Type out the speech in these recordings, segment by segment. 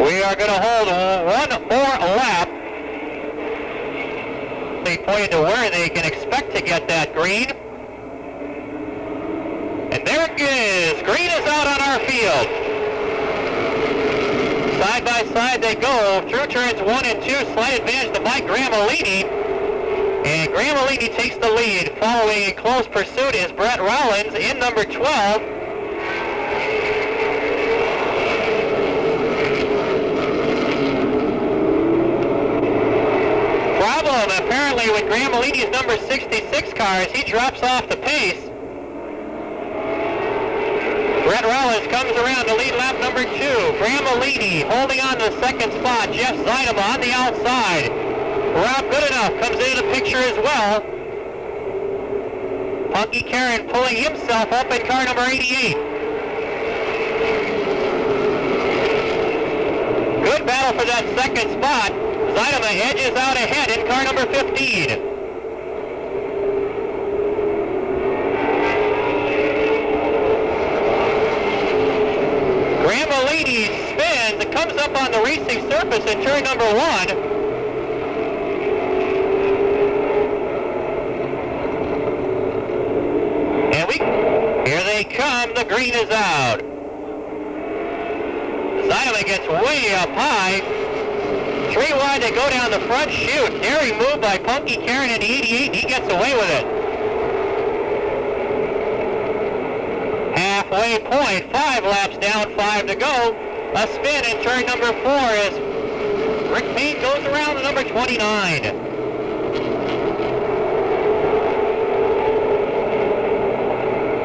We are going to hold one more lap. They pointed to where they can expect to get that green. And there it is. Green is out on our field. Side by side they go through turns 1 and 2. Slight advantage to Mike Gramolini. And Gramolini takes the lead. Following in close pursuit is Brett Rollins in number 12. Problem apparently with Gramolini's number 66 cars. He drops off the pace. Brett Rollins comes around to lead lap number 2. Gramolini holding on to the second spot. Jeff Zeidema on the outside. Rob Goodenough comes into the picture as well. Punky Karen pulling himself up in car number 88. Good battle for that second spot. Zeidema edges out ahead in car number 15. Gramolini spins and comes up on the racing surface in turn number 1. Here they come, the green is out. Zeidema gets way up high. 3 wide, they go down the front chute. Daring move by Punky Karen in the 88, and he gets away with it. Halfway point, 5 laps down, 5 to go. A spin in turn number 4 as Rick Payne goes around the number 29.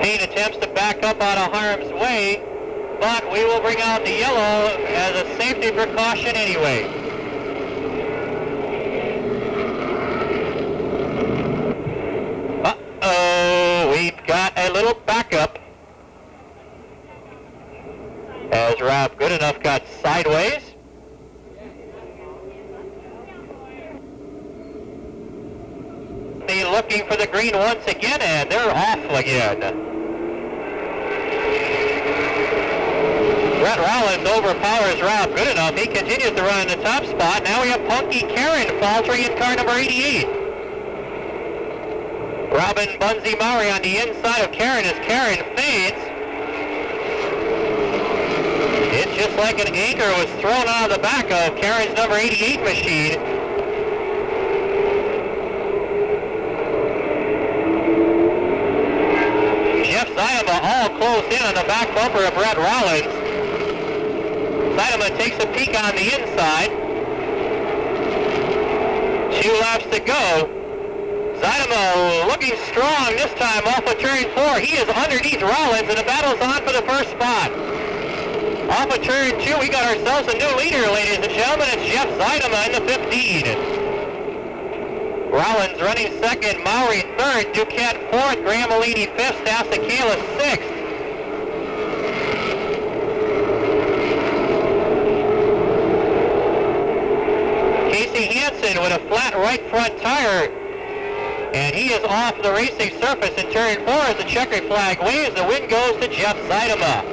Payne attempts to back up out of harm's way, but we will bring out the yellow as a safety precaution anyway. Uh-oh, we've got a little backup as Rob Goodenough got sideways. Looking for the green once again, and they're off again. Brett Rollins overpowers Rob Goodenough. He continues to run in the top spot. Now we have Punky Karen faltering in car number 88. Robin Bunzy Maury on the inside of Karen as Karen fades. It's just like an anchor was thrown out of the back of Karen's number 88 machine. Jeff Zeidema all close in on the back bumper of Brett Rollins. Zeidema takes a peek on the inside. 2 laps to go. Zeidema looking strong this time off of turn 4. He is underneath Rollins, and the battle's on for the first spot. Off of turn 2, we got ourselves a new leader, ladies and gentlemen. It's Jeff Zeidema in the 15. Rollins running second, Maury third, Duquette fourth, Gramolini fifth, Stasakela sixth. Casey Hansen with a flat right front tire, and he is off the racing surface in turn 4 as the checkered flag waves. The win goes to Jeff Zeidema.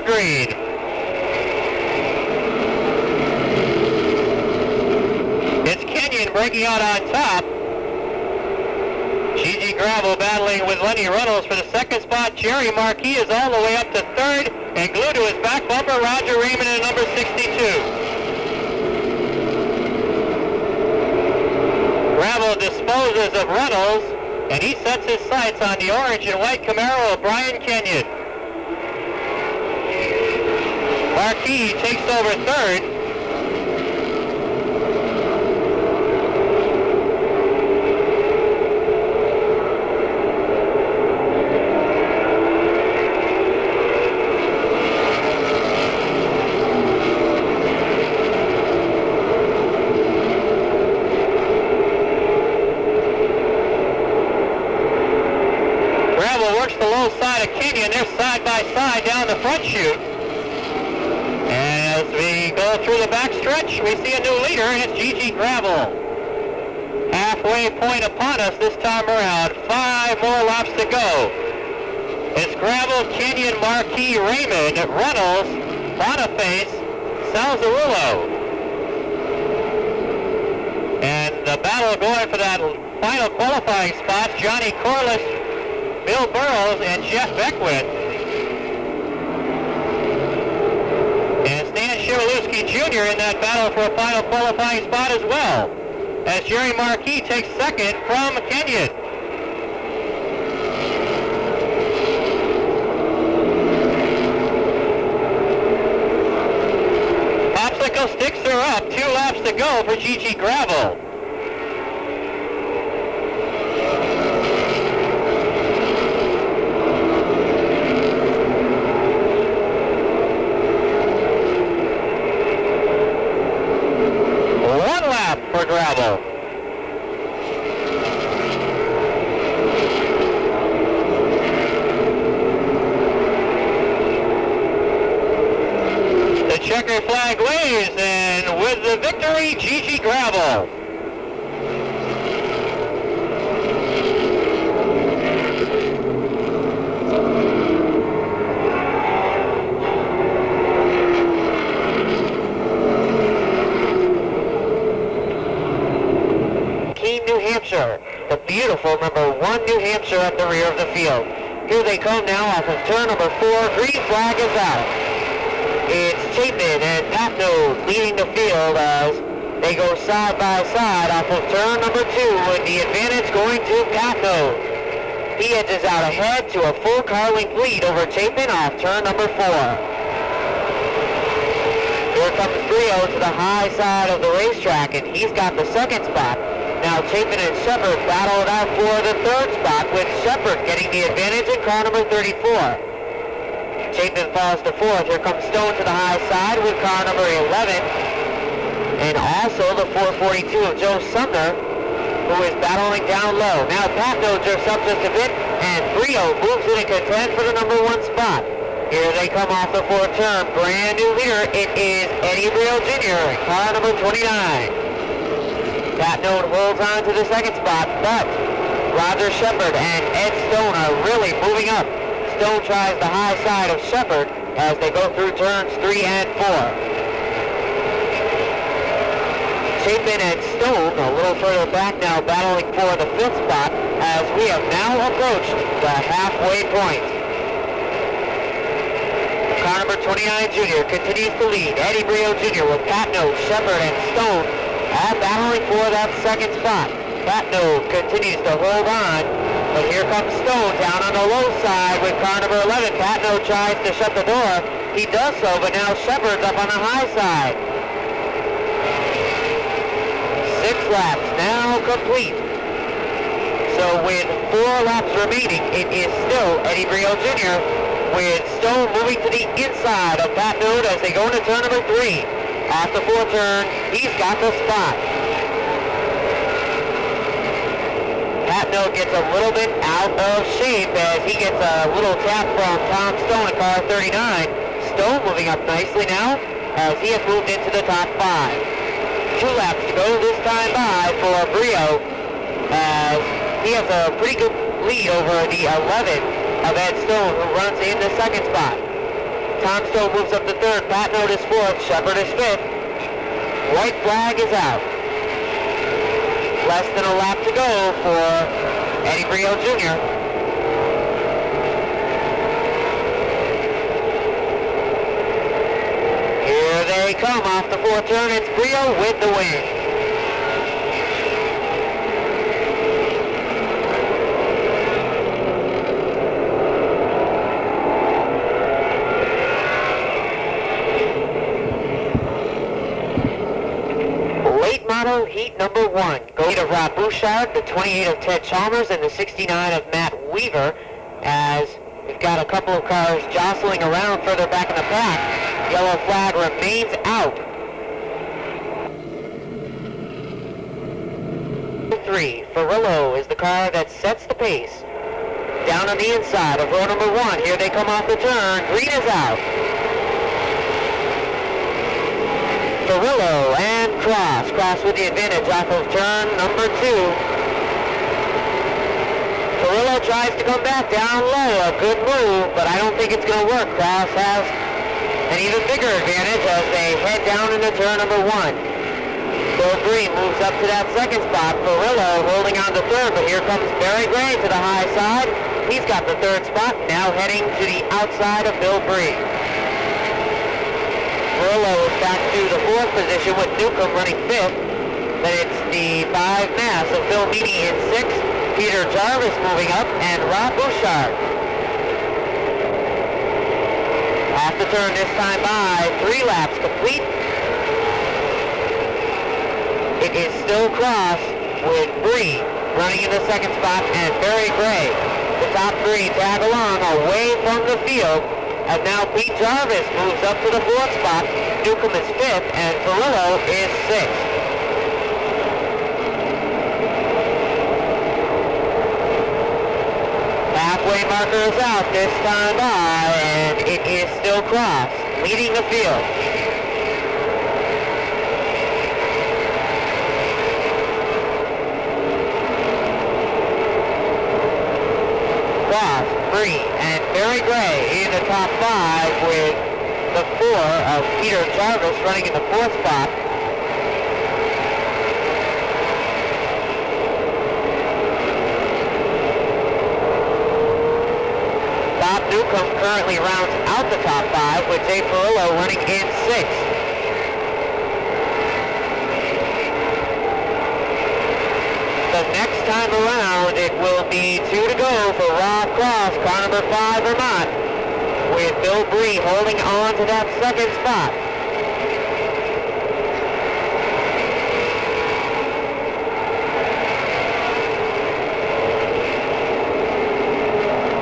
Green. It's Kenyon breaking out on top. Gigi Gravel battling with Lenny Reynolds for the second spot. Jerry Marquis is all the way up to third, and glued to his back bumper, Roger Raymond in number 62. Gravel disposes of Reynolds, and he sets his sights on the orange and white Camaro of Brian Kenyon. Marquis takes over third. Gravel works the low side of Kenyon. They're side by side down the front chute. And As we go through the backstretch, we see a new leader, and it's Gigi Gravel. Halfway point upon us this time around. 5 more laps to go. It's Gravel, Kenyon, Marquis, Raymond, Reynolds, Boniface, Salzarulo. And the battle going for that final qualifying spots, Johnny Corliss, Bill Burrows, and Jeff Beckwith. And Stan Shivalewski Jr. in that battle for a final qualifying spot as well, as Jerry Marquis takes second from Kenyon. Popsicle sticks are up, 2 laps to go for Gigi Gravel. For Gravel. The checker flag waves, and with the victory, Gigi Gravel. The beautiful number 1 New Hampshire at the rear of the field. Here they come now off of turn number 4. Green flag is out. It's Chapin and Patno leading the field as they go side by side off of turn number 2, with the advantage going to Patno. He edges out ahead to a full car length lead over Chapin off turn number 4. Here comes Brio to the high side of the racetrack, and he's got the second spot. Now Chapin and Shepard battle it out for the third spot, with Shepard getting the advantage in car number 34. Chapin falls to 4th. Here comes Stone to the high side with car number 11. And also the 442 of Joe Sumner, who is battling down low. Now Patno jerks up just a bit, and Brio moves in and contends for the number 1 spot. Here they come off the 4th turn. Brand new leader. It is Eddie Brio Jr., car number 29. Patno holds on to the second spot, but Roger Shepard and Ed Stone are really moving up. Stone tries the high side of Shepard as they go through turns 3 and 4. Chapin and Stone a little further back now, battling for the 5th spot as we have now approached the halfway point. Car number 29 Jr. continues to lead. Eddie Brio Jr. with Patno, Shepard, and Stone all battling for that second spot. Patno continues to hold on, but here comes Stone down on the low side with car number 11. Patno tries to shut the door. He does so, but now Shepard's up on the high side. 6 laps now complete. So with 4 laps remaining, it is still Eddie Brio Jr. with Stone moving to the inside of Patno as they go into turn number 3. Off the 4th turn, he's got the spot. Patno gets a little bit out of shape as he gets a little tap from Tom Stone in car 39. Stone moving up nicely now as he has moved into the top 5. 2 laps to go this time by for Brio as he has a pretty good lead over the 11 of Ed Stone, who runs in the second spot. Tom Stone moves up to 3rd, Patno is 4th, Shepard is 5th. White flag is out. Less than a lap to go for Eddie Brio Jr. Here they come off the 4th turn. It's Brio with the win. Heat number 1. Go of Rob Bouchard, the 28 of Ted Chalmers, and the 69 of Matt Weaver, as we've got a couple of cars jostling around further back in the pack. Yellow flag remains out. 3. Ferrillo is the car that sets the pace. Down on the inside of row number 1. Here they come off the turn. Green is out. Ferrillo and Cross. Cross with the advantage off of turn number 2. Ferrillo tries to come back down low. A good move, but I don't think it's going to work. Cross has an even bigger advantage as they head down into turn number 1. Bill Green moves up to that second spot. Ferrillo holding on to third, but here comes Barry Gray to the high side. He's got the third spot, now heading to the outside of Bill Bree. Ferrillo is back to the 4th position with Newcomb running 5th. Then it's the 5 Mass of Phil Meany in 6th, Peter Jarvis moving up, and Rob Bouchard. Half the turn this time by, 3 laps complete. It is still Cross with Bree running in the second spot and Barry Gray. The top 3 tag along away from the field. And now Pete Jarvis moves up to the 4th spot. Newcomb is 5th and Ferrillo is 6th. Halfway marker is out this time by, and it is still Cross leading the field. Cross, Bree, and Barry Gray in the top 5 with the 4 of Peter Jarvis running in the 4th spot. Bob Newcomb currently rounds out the top 5 with Jay Ferrillo running in 6th. The next time around, it will be 2 to go for Rob Cross, car number 5 Vermont, with Bill Bree holding on to that second spot.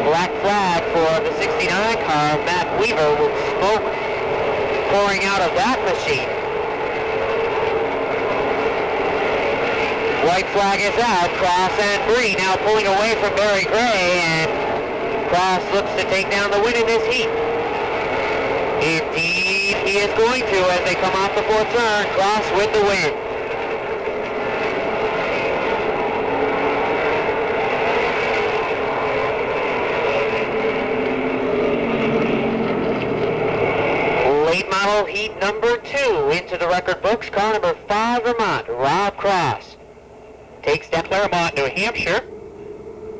Black flag for the 69 car, Matt Weaver, with smoke pouring out of that machine. White flag is out. Cross and Bree now pulling away from Barry Gray, and Cross looks to take down the win in this heat. Indeed, he is going to as they come off the 4th turn. Cross with the win. Late model heat number 2 into the record books. Car number 5 Vermont, Rob Cross. Takes down Claremont, New Hampshire.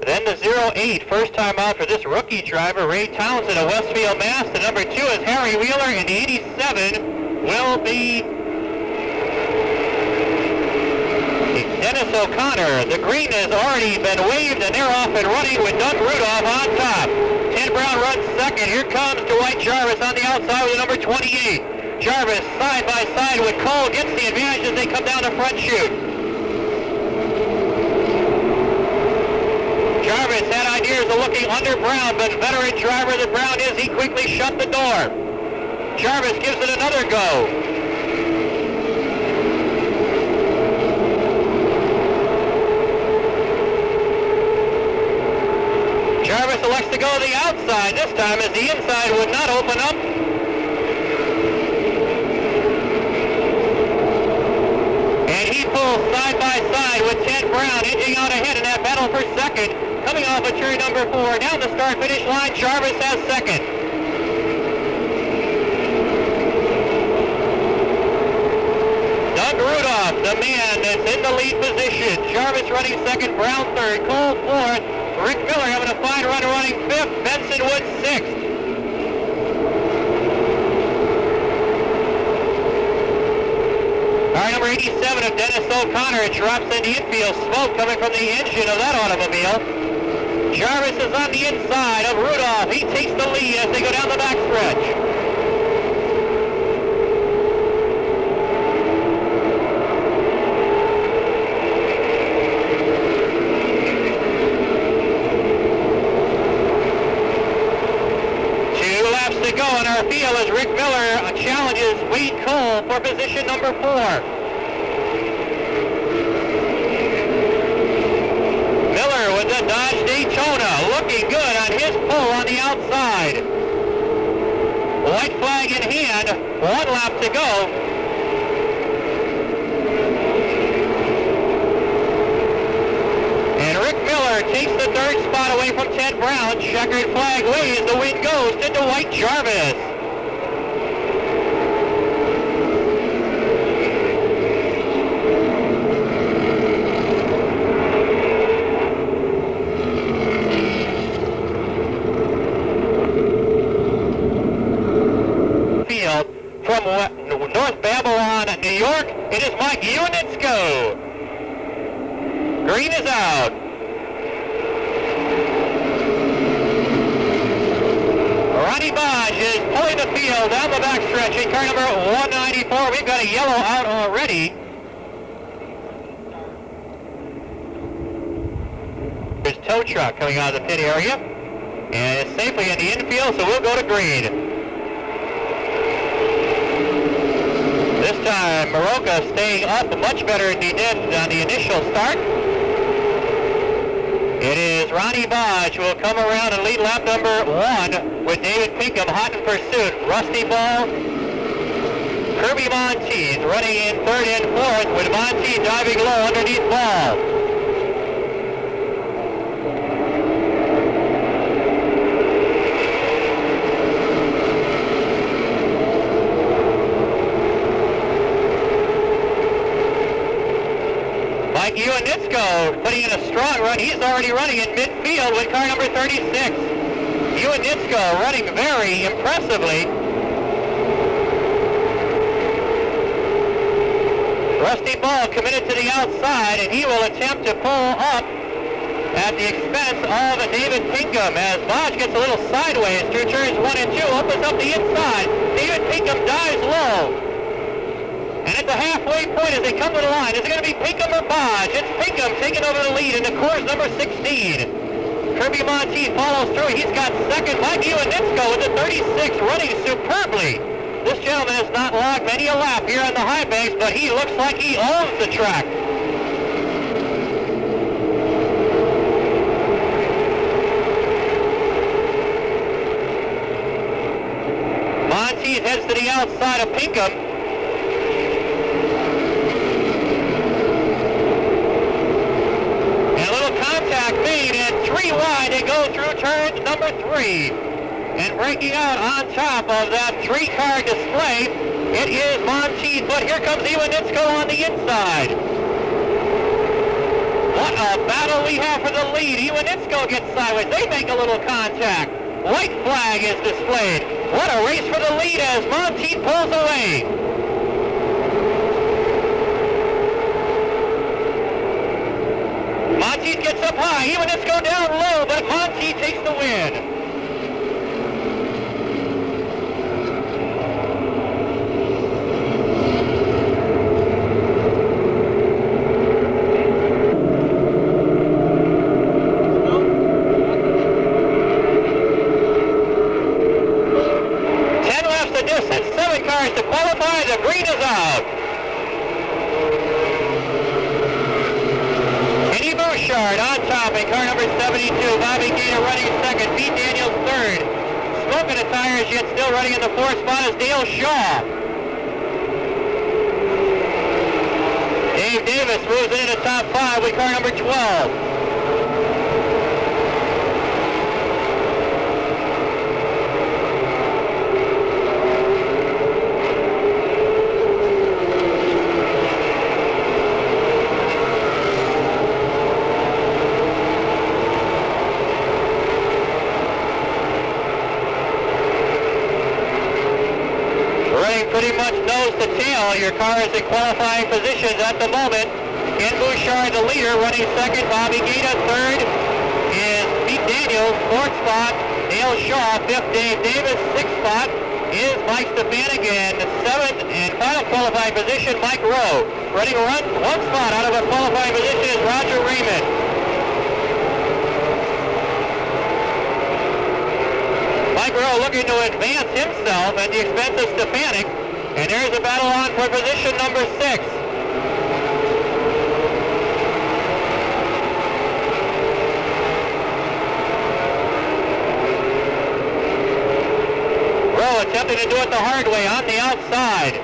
Then the 08, first time out for this rookie driver, Ray Townsend of Westfield, Mass. The number 2 is Harry Wheeler, and the 87 will be Dennis O'Connor. The green has already been waved, and they're off and running with Doug Rudolph on top. Ted Brown runs second. Here comes Dwight Jarvis on the outside with the number 28. Jarvis side by side with Cole, gets the advantage as they come down the front chute. Jarvis had ideas of looking under Brown, but veteran driver that Brown is, he quickly shut the door. Jarvis gives it another go. Jarvis elects to go to the outside this time as the inside would not open up. And he pulls side by side with Ted Brown, edging out ahead in that battle for second. Coming off of turn number 4, down the start-finish line, Jarvis has second. Doug Rudolph, the man that's in the lead position. Jarvis running second, Brown third, Cole 4th. Rick Miller having a fine run running 5th, Benson Wood 6th. Car number 87 of Dennis O'Connor drops into infield. Smoke coming from the engine of that automobile. Jarvis is on the inside of Rudolph. He takes the lead as they go down the backstretch. To go in our field as Rick Miller challenges Wade Cole for position number 4. Miller with the Dodge Daytona, looking good on his pull on the outside. White flag in hand, 1 lap to go. third spot away from Ted Brown. Checkered flag waves. The win goes to Dwight Jarvis. Field from North Babylon, New York, it is Mike Unitsko. Green is out. Ronnie Busch is pulling the field down the backstretch in car number 194. We've got a yellow out already. There's tow truck coming out of the pit area. And it's safely in the infield, so we'll go to green. This time, Maroka staying up much better than he did on the initial start. It is Ronnie Busch who will come around and lead lap number 1 with David Pinkham hot in pursuit. Rusty Ball, Kirby Monteith running in third and fourth with Monteith diving low underneath Ball. Mike Unitsko putting in a strong run. He's already running in midfield with car number 36. Unitsko running very impressively. Rusty Ball committed to the outside, and he will attempt to pull up at the expense of David Pinkham as Busch gets a little sideways through turns 1 and 2, opens up the inside. David Pinkham dives low. And at the halfway point as they come to the line, is it going to be Pinkham or Busch? It's Pinkham taking over the lead into course number 16. Kirby Monteith follows through. He's got second. Mike Unitsko with the 36 running superbly. This gentleman has not logged many a lap here on the high banks, but he looks like he owns the track. Monteith heads to the outside of Pinkham. Contact made and 3 wide. They go through turn number 3. And breaking out on top of that 3-car display, it is Monteith, but here comes Unitsko on the inside. What a battle we have for the lead. Unitsko gets sideways. They make a little contact. White flag is displayed. What a race for the lead as Monteith pulls away. Monteith gets up high. Unitsko down low, but Monteith takes the win. To qualify, the green is out. Kenny Bouchard on top in car number 72. Bobby Gator running second. Pete Daniels third. Smoking the tires, yet still running in the fourth spot is Dale Shaw. Dave Davis moves into the top 5 with car number 12. Pretty much nose to tail. Your car is in qualifying positions at the moment. Ken Bouchard, the leader, running second. Bobby Gaeta, third is Pete Daniels. Fourth spot, Dale Shaw. Fifth, Dave Davis. Sixth spot is Mike Stefanik. And seventh and final qualifying position, Mike Rowe. Running one spot out of a qualifying position is Roger Raymond. Mike Rowe looking to advance himself at the expense of Stefanik. And there's a battle on for position number 6. Rowe attempting to do it the hard way on the outside.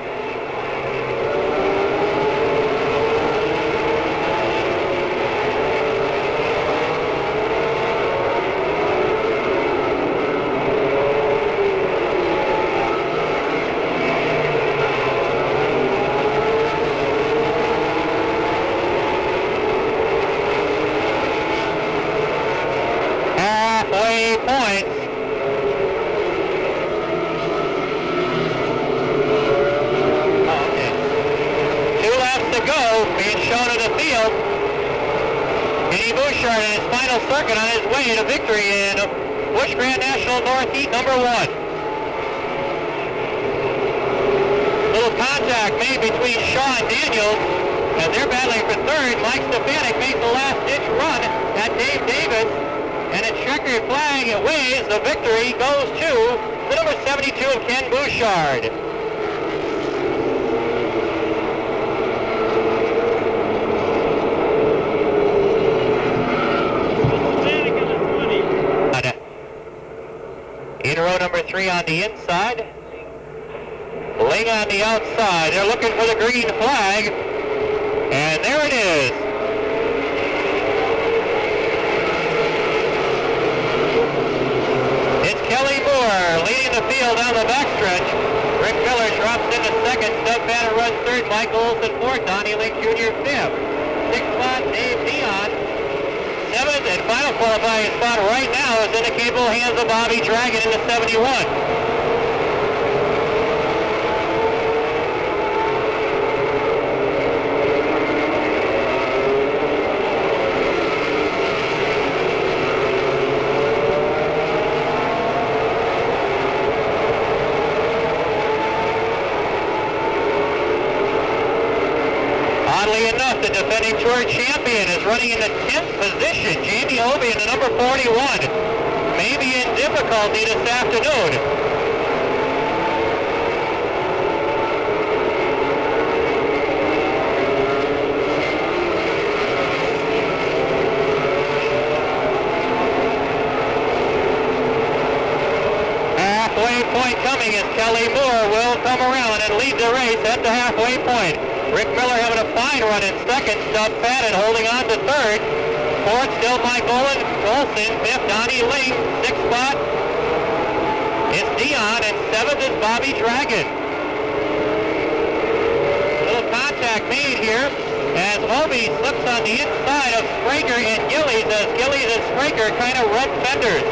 field. Kenny Bouchard in his final circuit on his way to victory in Busch Grand National North Heat number 1. Little contact made between Shaw and Daniels as they're battling for third. Mike Stefanik makes the last-ditch run at Dave Davis, and a checkered flag it waves. The victory goes to the number 72 of Ken Bouchard. In row number 3 on the inside. Ling on the outside. They're looking for the green flag. And there it is. It's Kelly Moore leading the field down the backstretch. Rick Miller drops into second. Stub Banner runs third. Michael Olson fourth. Donnie Ling Jr. fifth. Sixth spot, Dave Dion. Seventh and final qualifying spot right now is in the capable hands of Bobby Dragon in the 71. Oddly enough, the defending tour champion is running in the 10th position. Jamie Obey in the number 41. Maybe in difficulty this afternoon. Halfway point coming as Kelly Moore will come around and lead the race at the halfway point. Rick Miller having a fine run in second. Stub Fadden holding on to third. Fourth still Mike Olson. Fifth Donnie Ling. Sixth spot is Dion. And seventh is Bobby Dragon. Little contact made here as Obey slips on the inside of Spraker and Gillies as Gillies and Spraker kind of red fenders.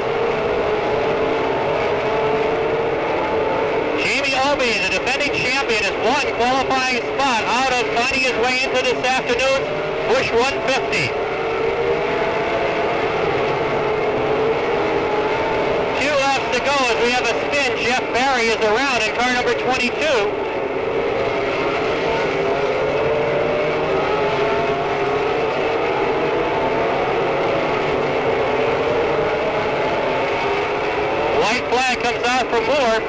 Jamie Obey, the defending champion, is one qualifying spot out of finding his way into this afternoon's Busch 150. 2 laps to go as we have a spin. Jeff Barry is around in car number 22. White flag comes out for Moore.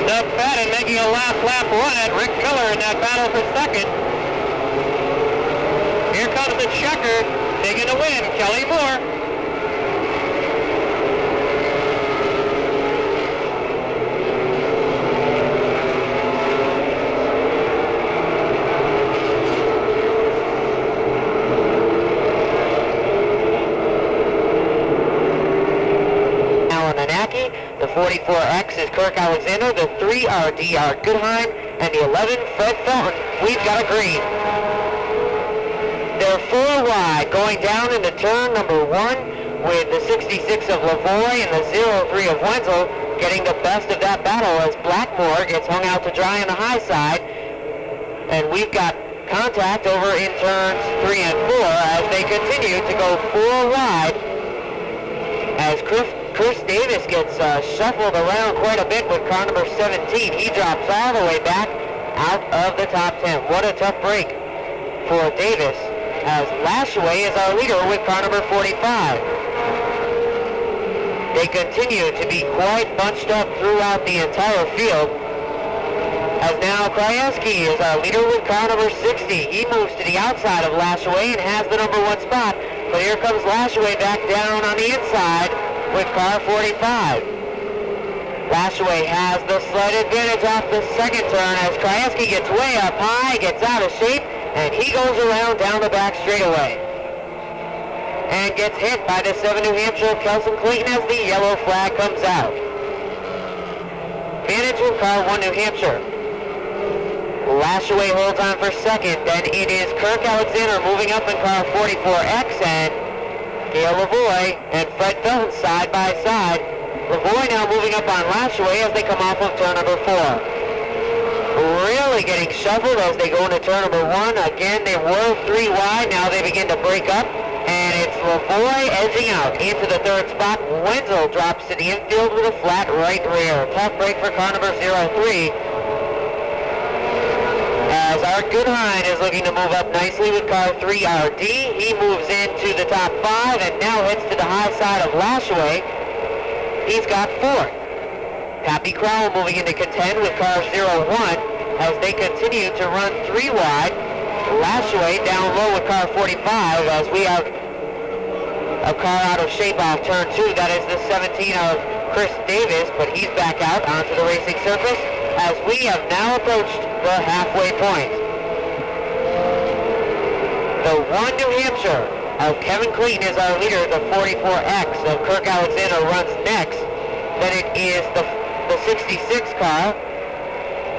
Stub Fadden making a last lap run at Rick Miller in that battle for second. Here comes the checker, taking the win, Kelly Moore. The 44X is Kirk Alexander, the 3 are D.R. Goodheim, and the 11 Fred Felton. We've got a green. They're 4 wide, going down into turn number 1 with the 66 of Lavoie and the 03 of Wenzel getting the best of that battle as Blackmore gets hung out to dry on the high side. And we've got contact over in turns 3 and 4 as they continue to go 4 wide as Chris Davis gets shuffled around quite a bit with car number 17. He drops all the way back out of the top 10. What a tough break for Davis as Lashaway is our leader with car number 45. They continue to be quite bunched up throughout the entire field as now Krajewski is our leader with car number 60. He moves to the outside of Lashaway and has the number 1 spot. But here comes Lashaway back down on the inside with car 45. Lashaway has the slight advantage off the second turn as Krajewski gets way up high, gets out of shape, and he goes around down the back straightaway. And gets hit by the 7 New Hampshire of Kelson Clayton as the yellow flag comes out. Managed with car 1 New Hampshire. Lashaway holds on for second, then it is Kirk Alexander moving up in car 44X and Gail Lavoie and Fred Felton side by side. Lavoie now moving up on Lashaway as they come off of turn number 4. Really Curley getting shuffled as they go into turn number 1. Again, they were 3 wide. Now they begin to break up. And it's Lavoie edging out into the 3rd spot. Wenzel drops to the infield with a flat right rear. Tough break for car number 03. As Art Goodhine is looking to move up nicely with car 3RD. He moves into the top 5 and now heads to the high side of Lashaway. He's got 4th. Happy Crowell moving into contend with car 01 as they continue to run 3 wide. Lashaway down low with car 45 as we have a car out of shape off turn 2. That is the 17 of Chris Davis, but he's back out onto the racing surface as we have now approached the halfway point. The 1 New Hampshire of Kevin Clayton is our leader. The 44X of Kirk Alexander runs next. Then it is the 66 car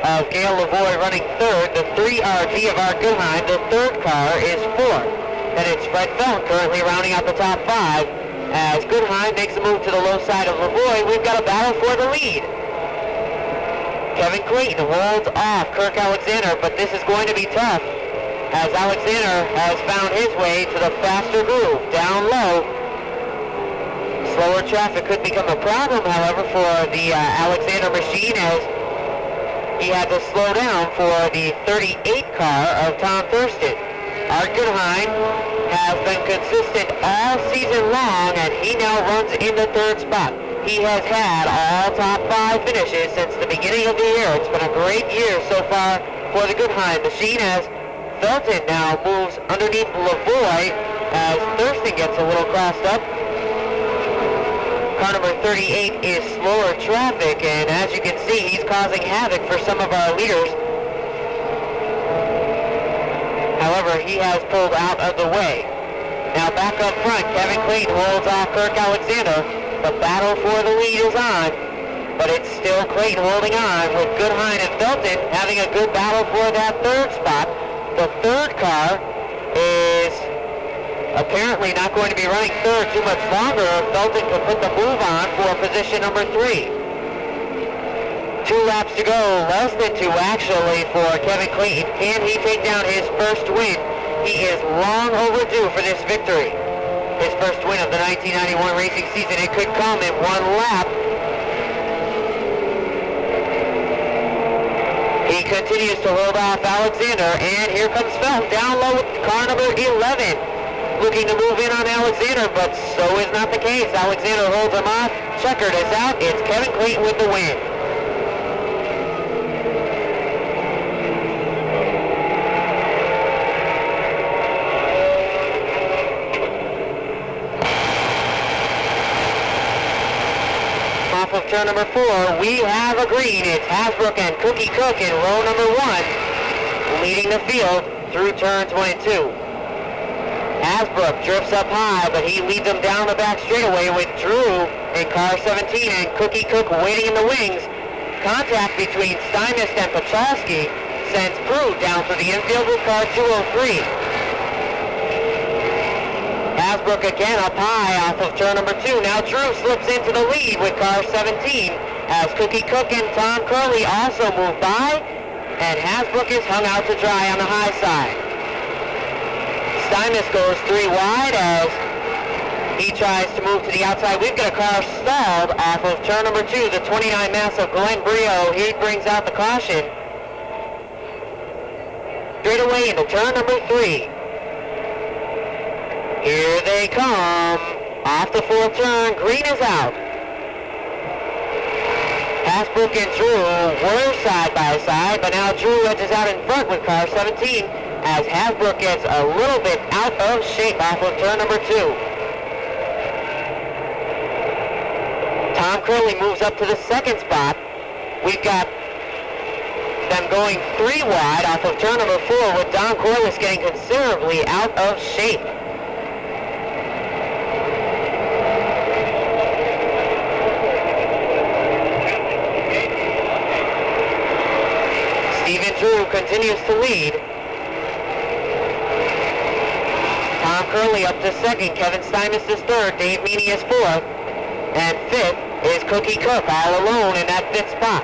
of Gail Lavoie running 3rd. The 3RD of Art Goodhine, the 3rd car, is 4th. Then it's Fred Felt currently rounding out the top 5. As Goodhine makes a move to the low side of Lavoie, we've got a battle for the lead. Kevin Clayton holds off Kirk Alexander, but this is going to be tough as Alexander has found his way to the faster groove down low. Slower traffic could become a problem, however, for the Alexander machine as he had to slow down for the 38 car of Tom Thurston. Art Goodhine has been consistent all season long and he now runs in the 3rd spot. He has had all top 5 finishes since the beginning of the year. It's been a great year so far for the Goodhine machine as Felton now moves underneath Lavoie as Thurston gets a little crossed up. Car number 38 is slower traffic, and as you can see, he's causing havoc for some of our leaders. However, he has pulled out of the way. Now back up front, Kevin Clayton holds off Kirk Alexander. The battle for the lead is on, but it's still Clayton holding on with Goodhine and Felton having a good battle for that 3rd spot. The 3rd car is apparently not going to be running 3rd too much longer. Felton could put the move on for position number 3. 2 laps to go, less than 2 actually for Kevin Clayton. Can he take down his first win? He is long overdue for this victory. His first win of the 1991 racing season. It could come in 1 lap. He continues to hold off Alexander, and here comes Felton down low with car number 11. Looking to move in on Alexander, but so is not the case. Alexander holds him off. Checkered is out. It's Kevin Clayton with the win. Off of turn number 4, we have a green. It's Hasbrook and Cookie Cook in row number 1, leading the field through turns 1 and 2. Hasbrook drifts up high, but he leads them down the back straightaway with Drew in car 17 and Cookie Cook waiting in the wings. Contact between Steinmist and Pachalski sends Prude down for the infield with car 203. Hasbrook again up high off of turn number 2. Now Drew slips into the lead with car 17 as Cookie Cook and Tom Curley also move by, and Hasbrook is hung out to dry on the high side. Steinmist goes 3 wide as he tries to move to the outside. We've got a car stalled off of turn number 2, the 29 mass of Glenn Brio. He brings out the caution. Straight away into turn number 3. Here they come. Off the 4th turn, green is out. Hasbrook and Drew were side by side, but now Drew edges out in front with car 17 as Hasbrook gets a little bit out of shape off of turn number 2. Tom Curley moves up to the 2nd spot. We've got them going 3 wide off of turn number 4 with Don Corliss getting considerably out of shape. Stephen Drew continues to lead. Tom Curley up to 2nd, Kevin Steinmist is 3rd, Dave Meany is 4th, and 5th is Cookie Cook all alone in that 5th spot.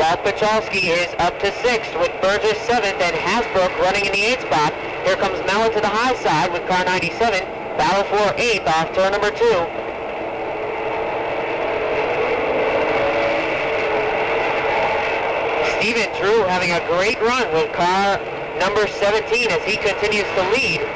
Walt Pachalski is up to 6th with Burgess 7th and Hasbrook running in the 8th spot. Here comes Mellon to the high side with car 97. Battle for 8th off turn number 2. Stephen Drew having a great run with car number 17 as he continues to lead.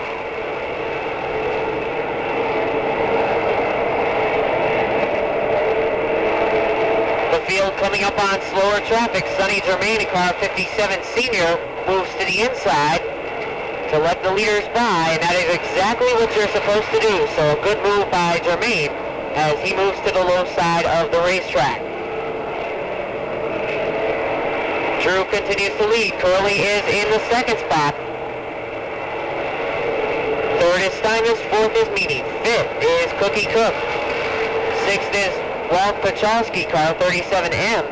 Field coming up on slower traffic. Sonny Germain in car 57 senior moves to the inside to let the leaders by, and that is exactly what you're supposed to do. So a good move by Germain as he moves to the low side of the racetrack. Drew continues to lead. Curley is in the 2nd spot. 3rd is Steinmetz. 4th is Meany. 5th is Cookie Cook. 6th is Walt Pachalski, car 37M.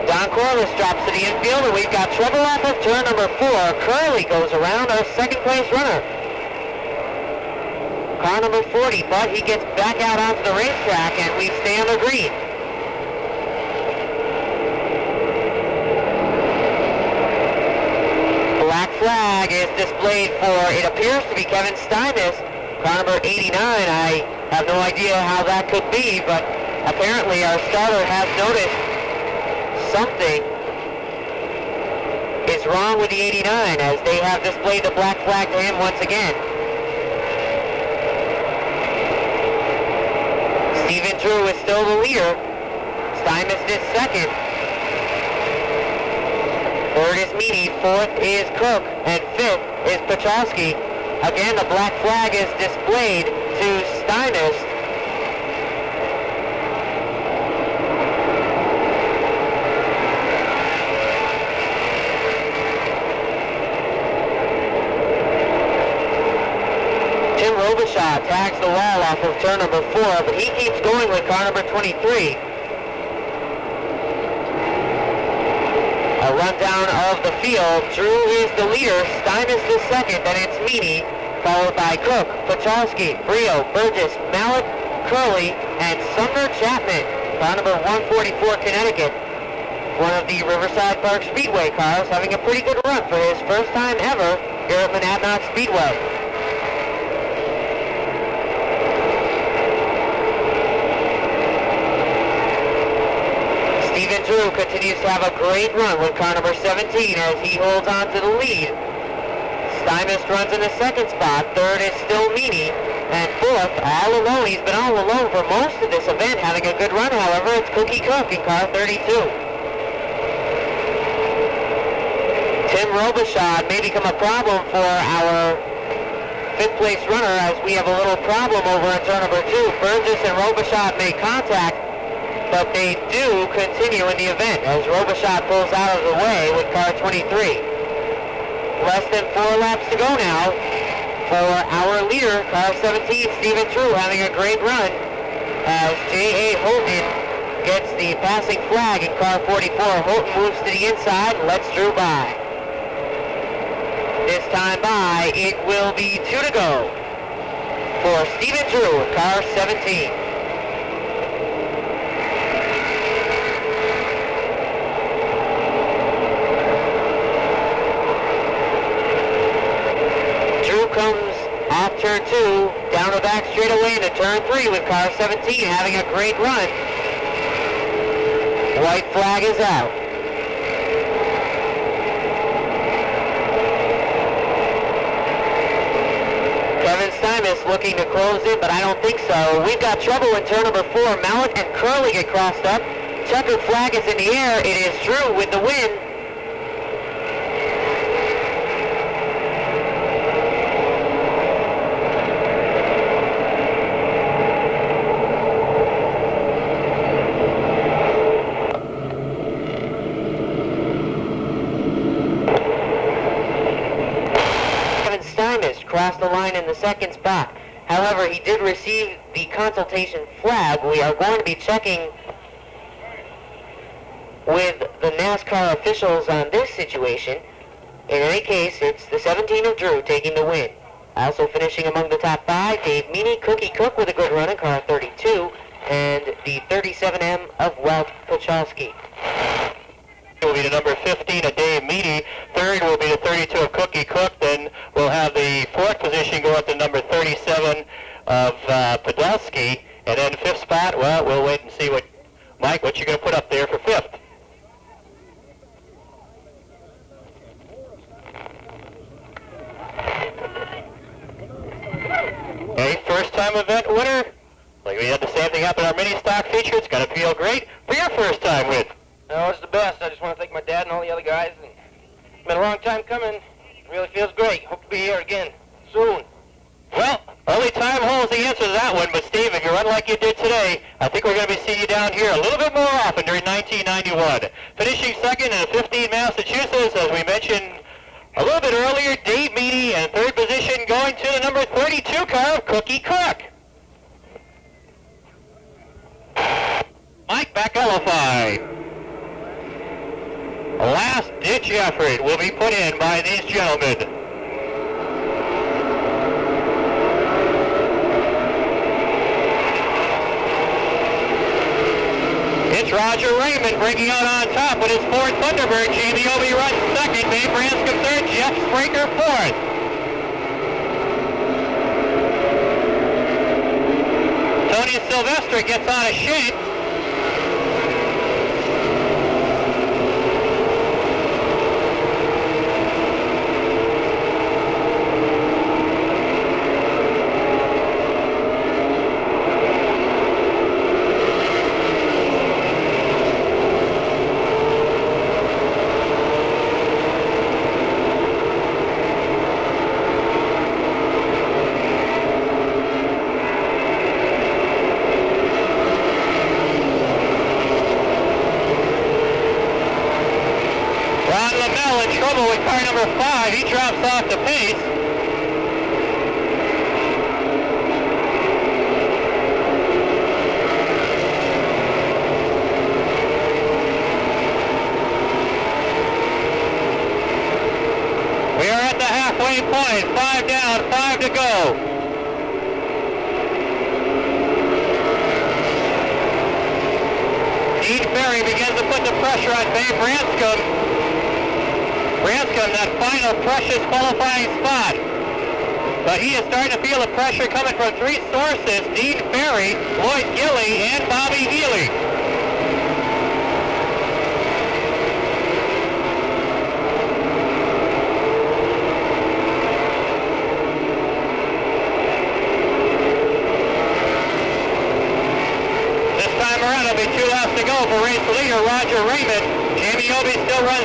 Don Corliss drops to the infield, and we've got trouble off of turn number 4. Curley goes around our 2nd place runner. Car number 40, but he gets back out onto the racetrack, and we stay on the green. Black flag is displayed for, it appears to be Kevin Steinmetz, car number 89. I have no idea how that could be, but apparently our starter has noticed something is wrong with the 89 as they have displayed the black flag to him once again. Stephen Drew is still the leader. Steinmetz is 2nd. 3rd is Meany. 4th is Cook. And 5th is Pachalski. Again, the black flag is displayed to Steinmetz. Tim Robichaud tags the wall off of turn number 4, but he keeps going with car number 23. A rundown of the field. Drew is the leader. Steinmetz is 2nd, and it's Meany, followed by Cook, Pachalski, Brio, Burgess, Mallett, Curley, and Sumner Chapman, car number 144 Connecticut. One of the Riverside Park Speedway cars having a pretty good run for his first time ever here at Monadnock Speedway. Stephen Drew continues to have a great run with car number 17 as he holds on to the lead. Steinmetz runs in the 2nd spot. 3rd is still Meany. And 4th, all alone. He's been all alone for most of this event, having a good run, however. It's Cookie Cook in car 32. Tim Robichaud may become a problem for our 5th place runner as we have a little problem over in turn number 2. Burgess and Robichaud make contact, but they do continue in the event as Robichaud pulls out of the way with car 23. Less than 4 laps to go now for our leader, car 17, Stephen Drew, having a great run as J.A. Houghton gets the passing flag in car 44. Houghton moves to the inside and lets Drew by. This time by, it will be 2 to go for Stephen Drew, car 17. Comes off turn 2, down the back straightaway into turn 3 with car 17 having a great run. White flag is out. Kevin Steinmetz looking to close in, but I don't think so. We've got trouble in turn number 4. Mallett and Curley get crossed up. Checkered flag is in the air. It is Drew with the win. Crossed the line in the 2nd spot. However, he did receive the consultation flag. We are going to be checking with the NASCAR officials on this situation. In any case, it's the 17 of Drew taking the win. Also finishing among the top 5, Dave Meany, Cookie Cook with a good run in car 32, and the 37M of Walt Pochalski. Will be the number 15 of Dave Meady. Third will be the 32 of Cookie Cook. Then we'll have the fourth position go up to number 37 of Podolsky. And then fifth spot, well, we'll wait and see what, Mike, what you going to put up there for fifth? Okay, first time event winner. Like we had the same thing happen in our mini stock feature. It's going to feel great for your first time win. No, it's the best. I just want to thank my dad and all the other guys. It's been a long time coming. It really feels great. Hope to be here again soon. Well, only time holds the answer to that one, but Steve, if you run like you did today, I think we're going to be seeing you down here a little bit more often during 1991. Finishing second in the 15 Massachusetts, as we mentioned a little bit earlier, Dave Meady, and third position going to the number 32 car of Cookie Cook. Mike Bakalify. A last-ditch effort will be put in by these gentlemen. It's Roger Raymond breaking out on top with his Ford Thunderbird. Jamie Obey runs second. Babe Branscombe third. Jeff Spraker fourth. Tony Silvestre gets on a shade. With car number 5, he drops off the pace. We are at the halfway point, 5 down, 5 to go. Dean Ferry begins to put the pressure on Babe Branscombe. Branscombe, that final precious qualifying spot. But he is starting to feel the pressure coming from three sources: Dean Ferry, Lloyd Gilley, and Bobby Healy. This time around, it'll be 2 laps to go for race leader Roger Raymond. Jamie Obey still runs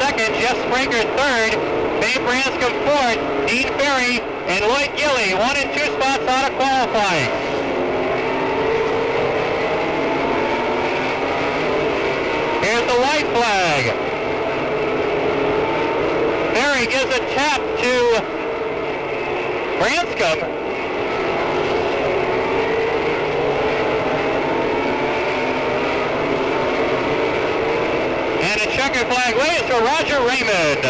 second, Jeff Spraker third, Babe Branscombe fourth, Dean Ferry and Lloyd Gilley 1 and 2 spots out of qualifying. Here's the white flag. Ferry gives a tap to Branscombe. And a checker flag waves for Roger Raymond.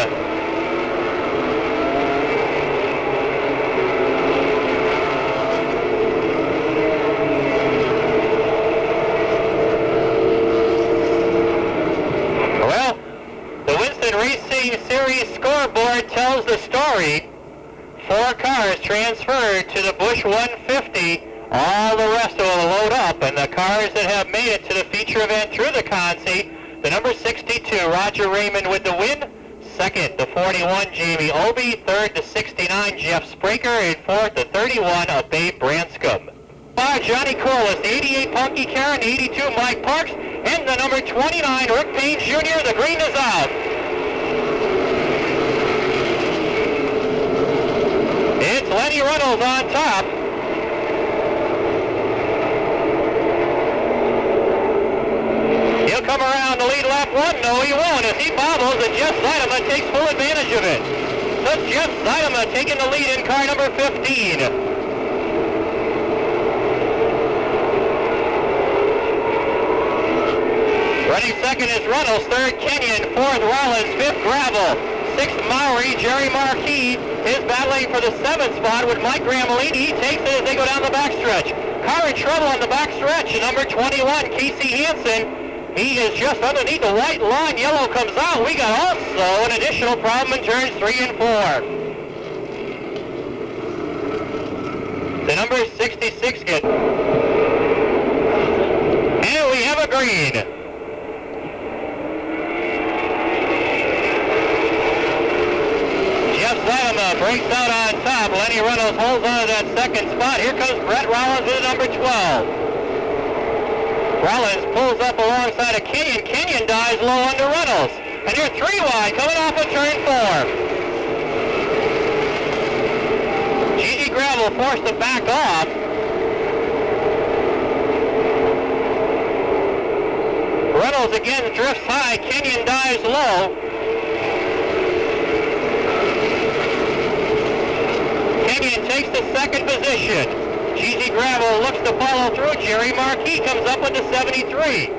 Well, the Winston Racing Series scoreboard tells the story. 4 cars transferred to the Busch 150. All the rest will load up, and the cars that have made it to the feature event through the Consi. The number 62, Roger Raymond with the win. Second, the 41, Jamie Obey. Third, the 69, Jeff Spraker. And fourth, the 31 of Babe Branscombe. 5, Johnny Corliss. 88, Punky Karen. 82, Mike Parks. And the number 29, Rick Payne Jr. The green is out. It's Lenny Reynolds on top. He'll come around to lead lap 1. No, he won't. As he bobbles, and Jeff Zeidema takes full advantage of it. So Jeff Zeidema taking the lead in car number 15. Running second is Reynolds. Third, Kenyon. Fourth, Rollins. Fifth, Gravel. Sixth, Maury. Jerry Marquis is battling for the 7th spot with Mike Gramolini. He takes it as they go down the backstretch. car in trouble on the back stretch. Number 21, Casey Hansen. He is just underneath the white line. Yellow comes out. We got also an additional problem in turns 3 and 4. The number 66 get. And we have a green. Jeff Seidema breaks out on top. Lenny Reynolds holds on to that second spot. Here comes Brett Rollins with number 12. Rollins pulls up alongside of Kenyon. Kenyon dies low under Reynolds. And you're 3 wide coming off of turn 4. Gigi Gravel forced to back off. Reynolds again drifts high. Kenyon dives low. Kenyon takes the second position. Gigi Gravel looks to follow through. Jerry Marquis comes up with the 73.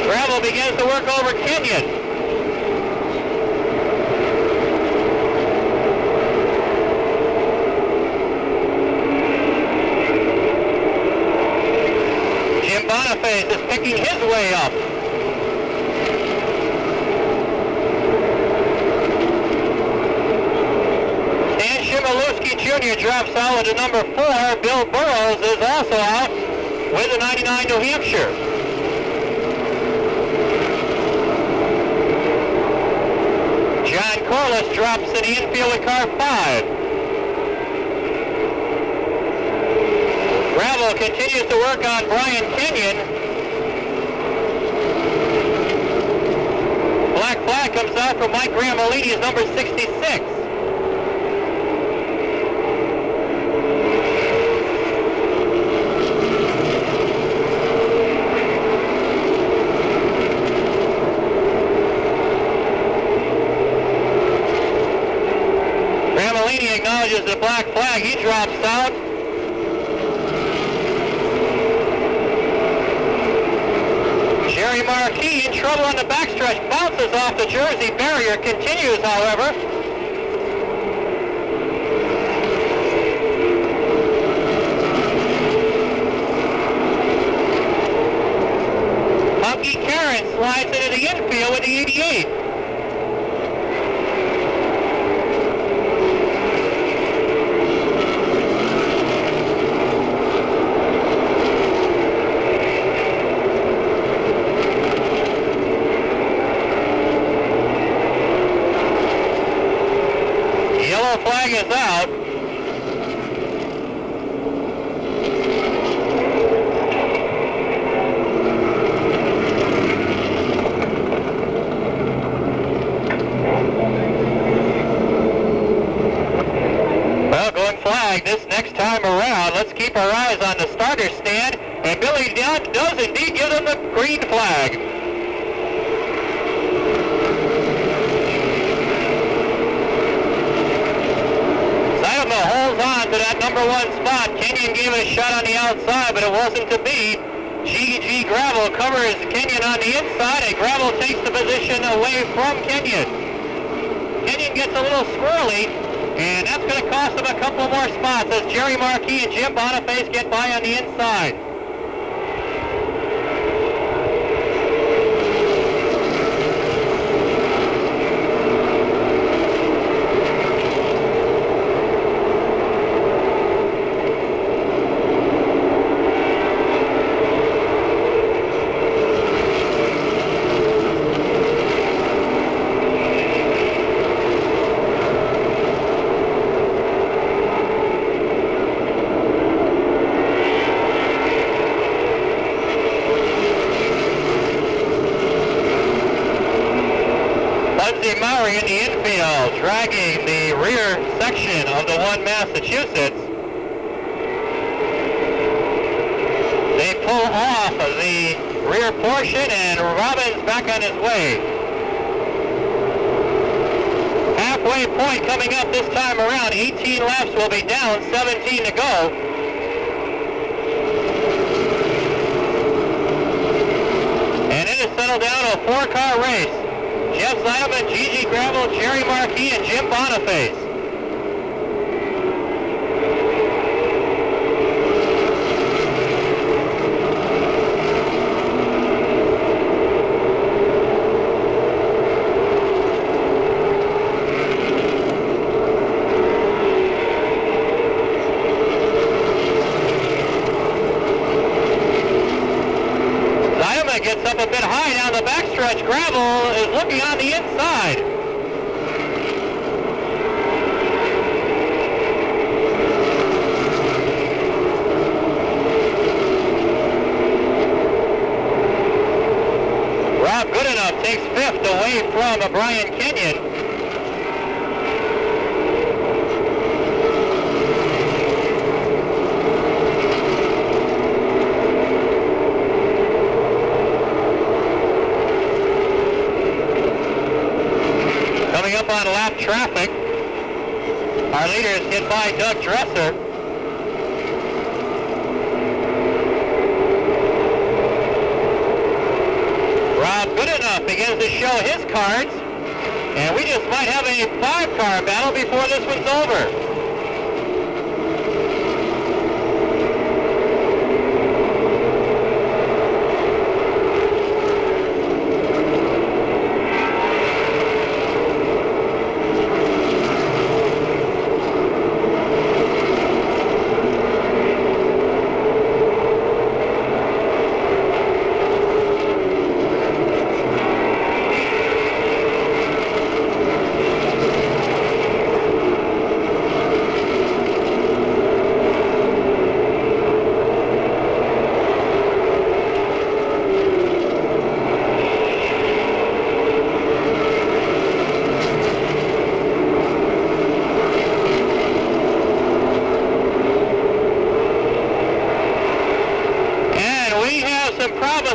Gravel begins to work over Kenyon. Jim Boniface is picking his way up. Maluski Jr. drops out with the number 4. Bill Burrows is also out with the 99 New Hampshire. John Corliss drops in the infield with car 5. Gravel continues to work on Brian Kenyon. Black flag comes out for Mike Gramolini's number 66. Acknowledges the black flag. He drops out. Jerry Marquis in trouble on the backstretch. Bounces off the Jersey barrier. Continues, however. Punky Karen slides into the infield with the 88. Flag is out. Well, going flag this next time around. Let's keep our eyes on the starter stand. And Billy Dunn does indeed give them the green flag. Holds on to that number 1 spot. Kenyon gave it a shot on the outside, but it wasn't to be. G.G. Gravel covers Kenyon on the inside, and Gravel takes the position away from Kenyon. Kenyon gets a little swirly, and that's going to cost him a couple more spots as Jerry Marquis and Jim Boniface get by on the inside. Murray in the infield, dragging the rear section of the 1 Massachusetts. They pull off the rear portion, and Robbins back on his way. Halfway point coming up this time around. 18 laps will be down, 17 to go. And it is settled down to a 4-car race. Jeff Seidema, Gigi Gravel, Jerry Marquis, and Jim Boniface. homestretch gravel is looking on the inside. Rob Goodenough takes fifth away from Brian Kenyon. Coming up on lap traffic, our leaders get by Doug Dresser. Rob Goodenough begins to show his cards, and we just might have a 5-car battle before this one's over.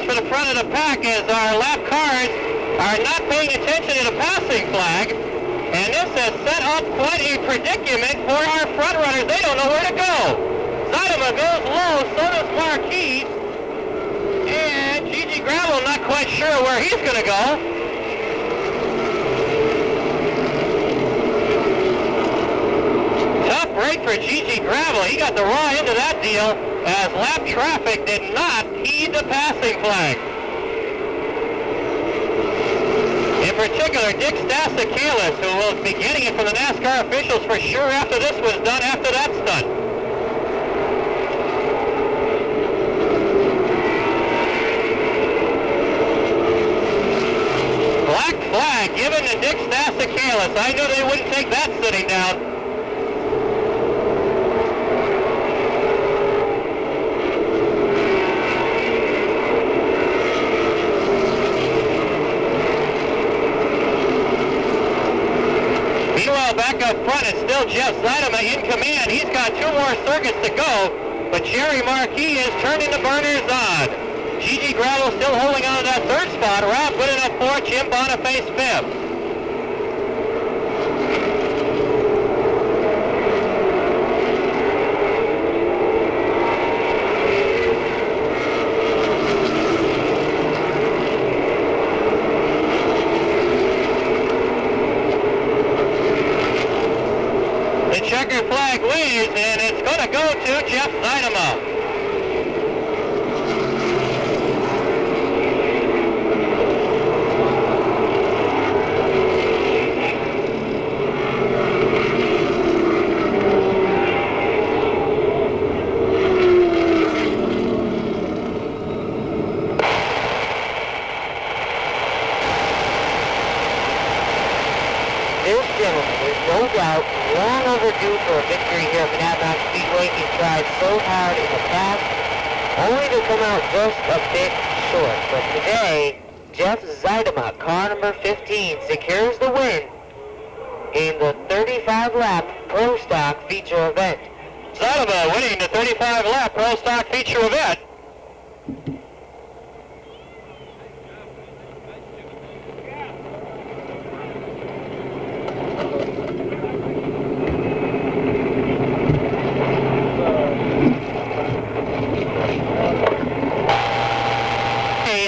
For the front of the pack as our lap cars are not paying attention to the passing flag, and this has set up quite a predicament for our front runners. They don't know where to go. Zeidema goes low, so does Marquis, and Gigi Gravel not quite sure where he's going to go. Tough break for Gigi Gravel. He got the raw end of that deal as lap traffic did not heed the passing flag. In particular, Dick Stasakalis, who will be getting it from the NASCAR officials for sure after this was done, after that stunt. Black flag given to Dick Stasakalis. I knew they wouldn't take that sitting down. Back up front, it's still Jeff Zeidema in command. He's got 2 more circuits to go, but Jerry Marquis is turning the burners on. Gigi Gravel still holding on to that 3rd spot. Rob Goodenough 4th, Jim Boniface 5th. Checker flag waves, and it's going to go to Jeff Zeidema. This gentleman is no doubt long overdue for a victory here at Monadnock Speedway. He's tried so hard in the past, only to come out just a bit short. But today, Jeff Zeidema, car number 15, secures the win in the 35-lap Pro Stock feature event. Zeidema winning the 35-lap Pro Stock feature event.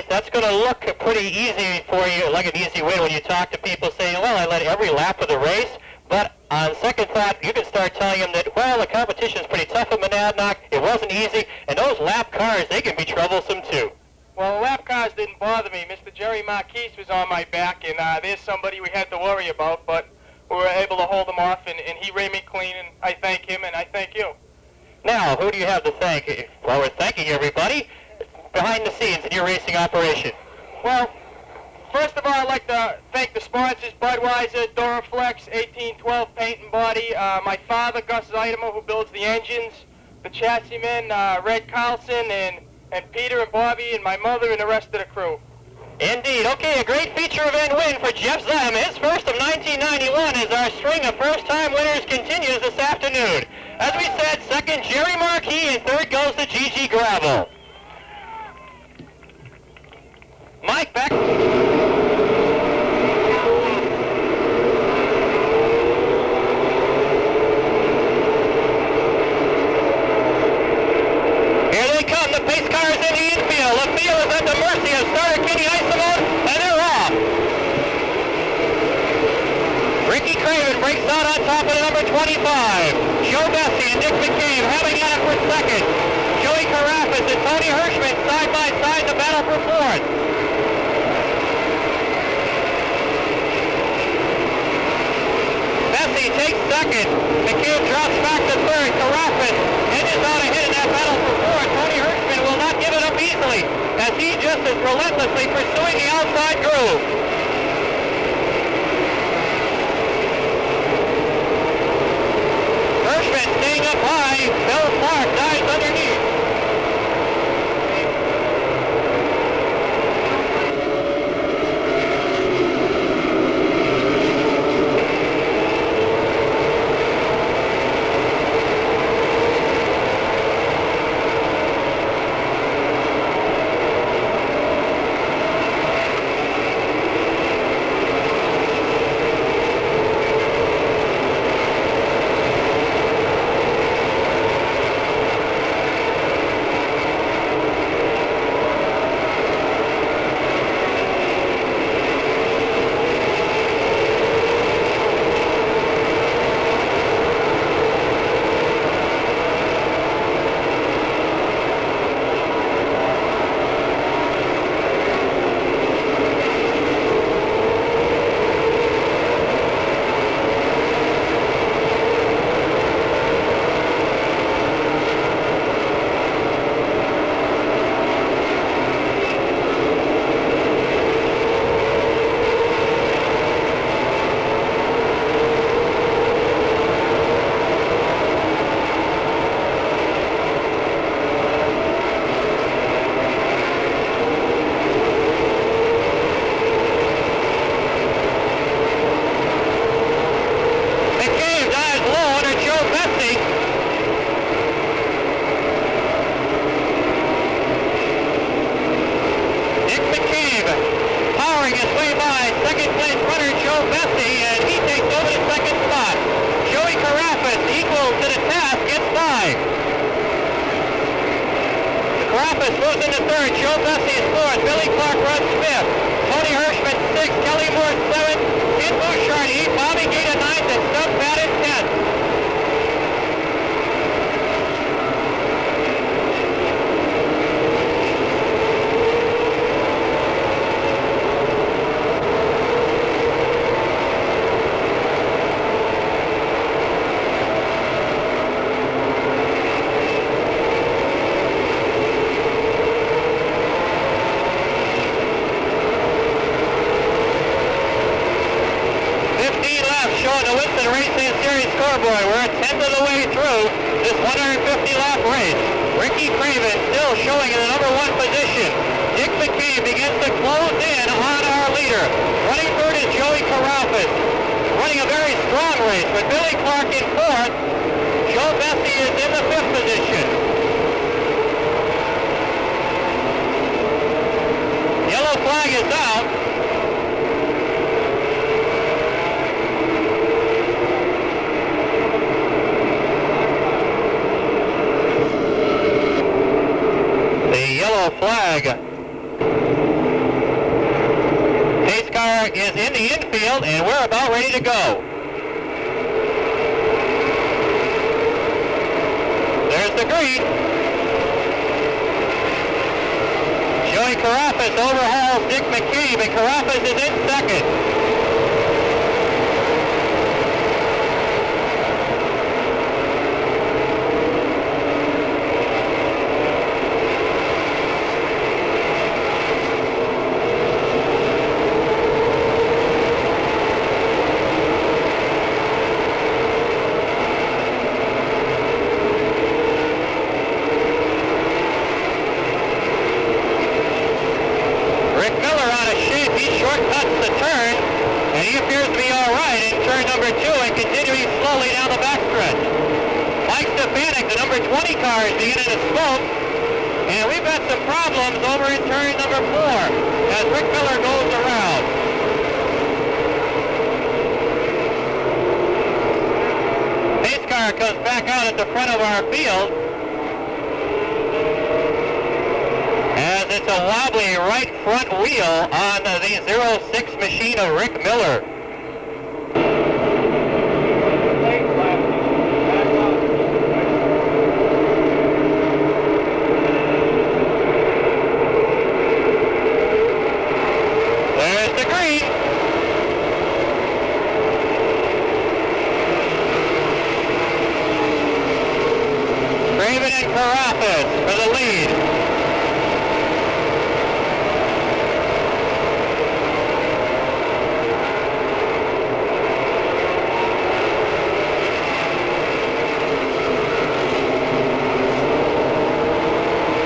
That's going to look pretty easy for you, like an easy win when you talk to people saying, well, I led every lap of the race. But on second thought, you can start telling them that, well, the competition's pretty tough at Monadnock. It wasn't easy. And those lap cars, they can be troublesome too. Well, the lap cars didn't bother me. Mr. Jerry Marquis was on my back, and there's somebody we had to worry about. But we were able to hold him off, and he ran me clean, and I thank him, and I thank you. Now, who do you have to thank? Well, we're thanking everybody behind the scenes in your racing operation. Well, First of all, I'd like to thank the sponsors, Budweiser, Duraflex, 1812 Paint and Body, my father, Gus Zeidema, who builds the engines, the chassis men, Red Carlson, and Peter and Bobby, and my mother, and the rest of the crew. Indeed. Okay, a great feature event win for Jeff Zeidema, his first of 1991, as our string of first-time winners continues this afternoon. As we said, second, Jerry Marquis, and third goes to Gigi Gravel. Mike, back. Here they come, the pace cars in the infield. The field is at the mercy of starter Kenny Isimone, and they're off. Ricky Craven breaks out on top of the number 25. Joe Bessie and Dick McCabe having at it for second. Joey Carafas and Tony Hirschman side by side in the battle for fourth. Bessie takes second. McCabe drops back to third. Carafas edges out ahead in that battle for fourth. Tony Hirschman will not give it up easily, as he just is relentlessly pursuing the outside groove. Hirschman staying up high. Bill Clark dives underneath. Moves into third. Joe Bessie is fourth. Billy Clark runs fifth. Tony Hirschman sixth. Kelly Moore seventh. Ken Bouchard eighth. Bobby Gaeta ninth. And Doug Patton tenth. Scoreboard. We're a tenth of the way through this 150-lap race. Ricky Craven still showing in the number one position. Dick McCabe begins to close in on our leader. Running third is Joey Carafas, running a very strong race, but Billy Clark in fourth. Joe Bessie is in the fifth position. Yellow flag is out. Flag. Pace car is in the infield, and we're about ready to go. There's the green. Joey Carafas overhauls Dick McCabe, and Carafas is in second. number 20 car is beginning to smoke. And we've got some problems over in turn number 4 as Rick Miller goes around. Pace car comes back out at the front of our field as it's a wobbly right front wheel on the 06 machine of Rick Miller. For the lead.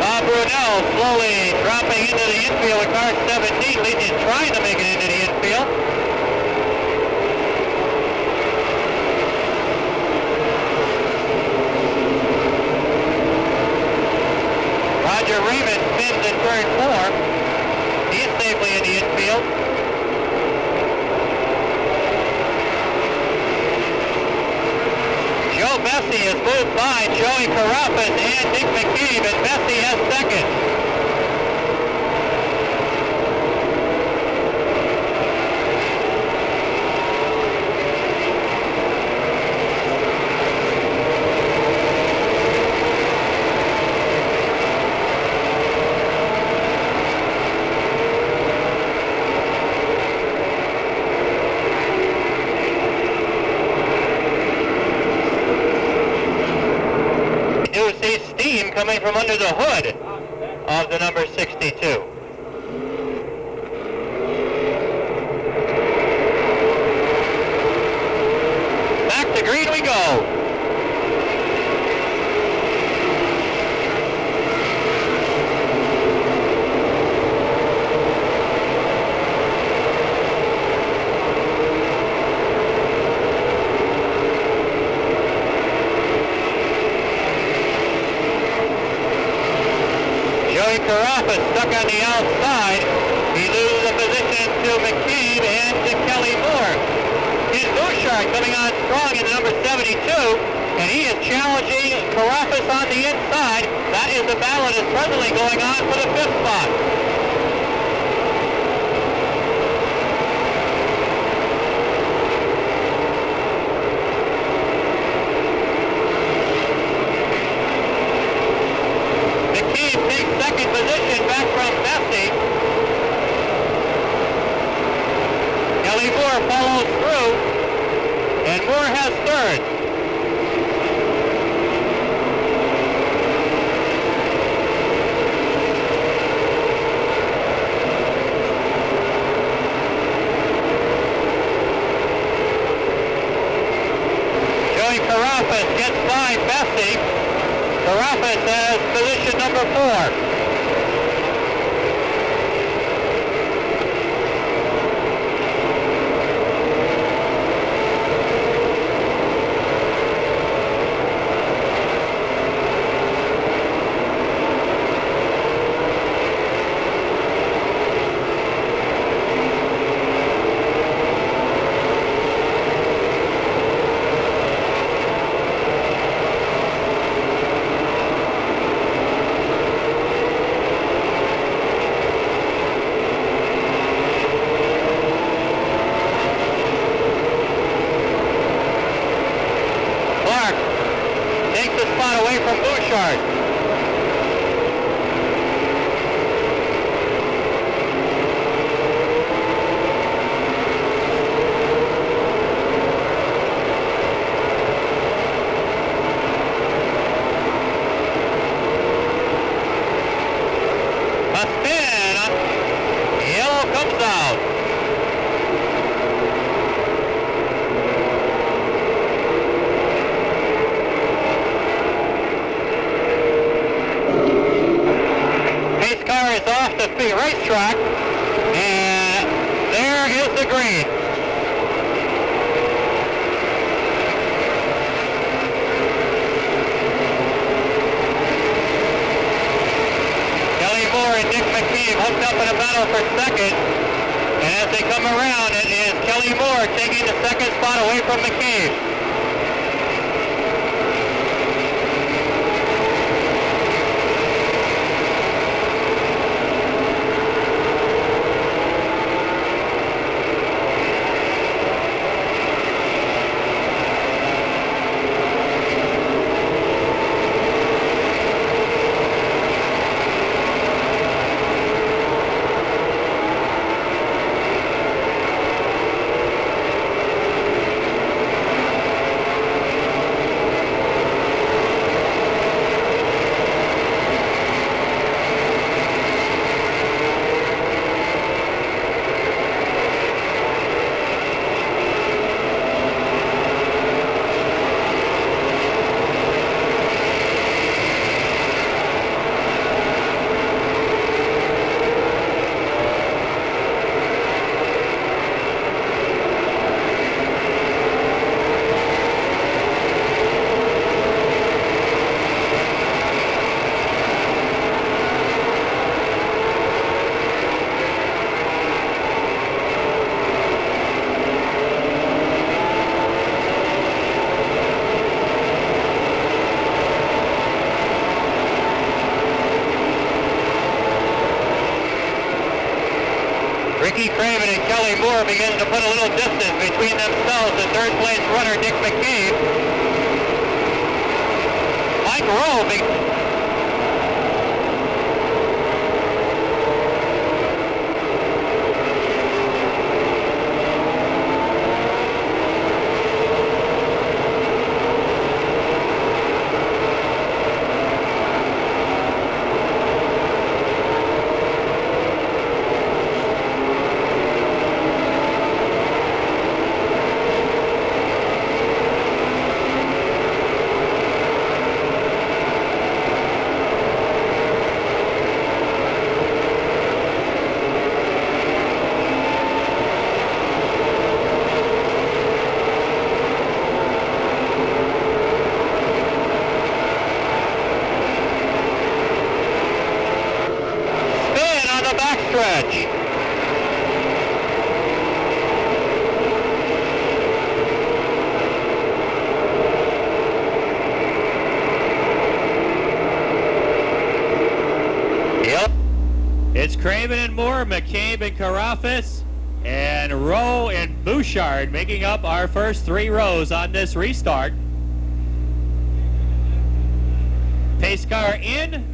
Bob Brunel slowly dropping into the infield with car 17. At least he's trying to make it into the infield. Roger Raymond spins in turn 4. He's safely in the infield. Joe Bessie has moved by Joey Carafas and Dick McCabe, and Bessie has second. Coming from under the hood of the number 62. Back to green we go. Carafas stuck on the outside. He loses the position to McCabe and to Kelly Moore. Here's Bouchard coming on strong in the number 72, and he is challenging Carafas on the inside. That is the battle that is presently going on for the 5th spot. Second position back from Bessie. Kelly Moore follows through, and Moore has third. Joey Carafas gets by Bessie. Carafas has position number 4. Away from Bouchard. A spin. Yellow comes out. Is off the racetrack, and there is the green. McCabe hooked up in a battle for second. And as they come around, it is Kelly Moore taking the second spot away from McCabe. Ricky Craven and Kelly Moore begin to put a little distance between themselves and third place runner Dick McCabe. Mike Rowe backstretch. Yep. It's Craven and Moore, McCabe and Carafas, and Rowe and Bouchard making up our first 3 rows on this restart. Pace car in.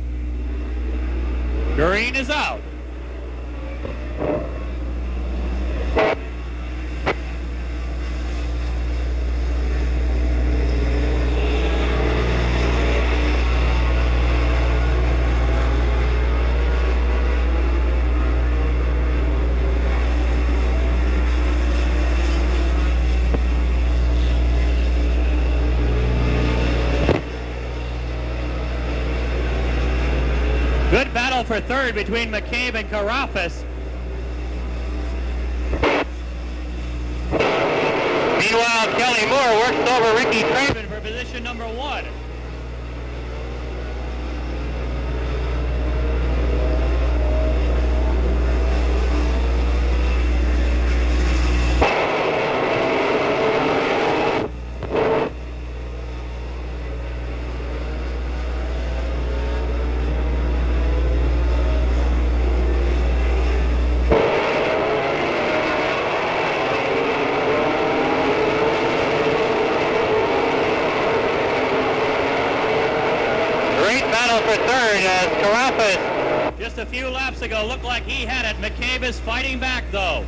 Green is out. Good battle for third between McCabe and Carafas. Meanwhile, Kelly Moore works over Ricky Craven for position number 1. For third as Carafas. Just a few laps ago looked like he had it. McCabe is fighting back though.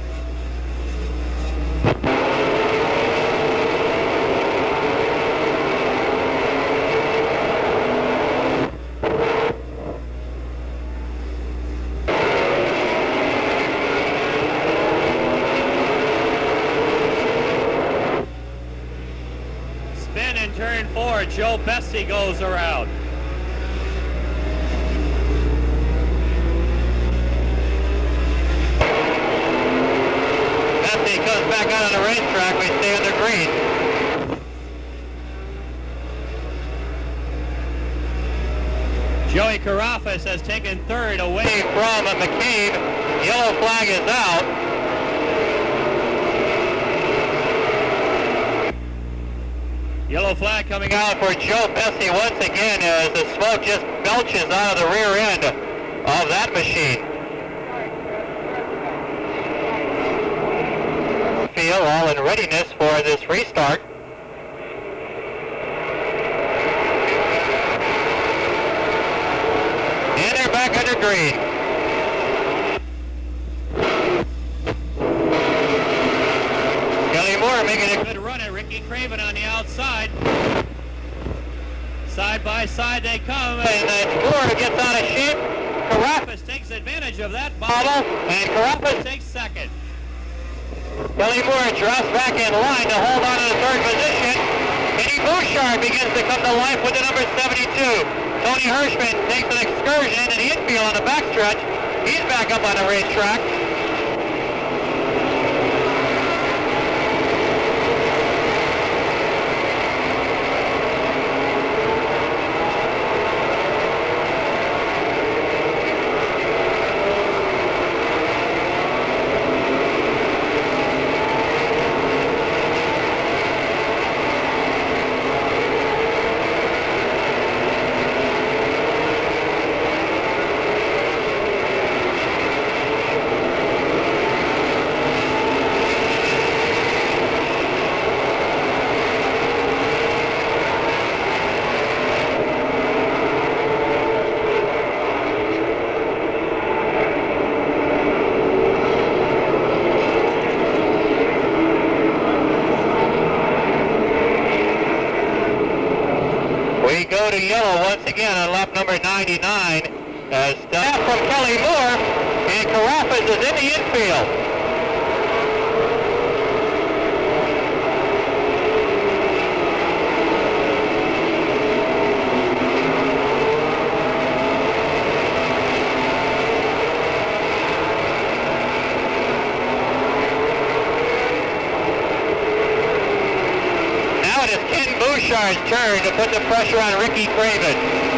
Spin in turn 4. Joe Bessie goes around. He comes back out on the racetrack, we stay on the green. Joey Carafas has taken third away from McCabe. Yellow flag is out. Yellow flag coming out. Out for Joe Bessie once again as the smoke just belches out of the rear end of that machine. Field all in readiness for this restart. And they're back under green. Kelly Moore making a Good run at Ricky Craven on the outside. Side by side they come. And Moore gets out of shape. Carafas takes advantage of that bobble. And Carafas Takes second. Kelly Moore drops back in line to hold on to the third position. Eddie Bouchard begins to come to life with the number 72. Tony Hirschman takes an excursion in the infield on the backstretch. He's back up on the racetrack. We go to yellow once again on lap number 99 as staff from Kelly Moore and Carafas is in the infield. Now it is Ken Bouchard's turn to put the pressure on Ricky Craven.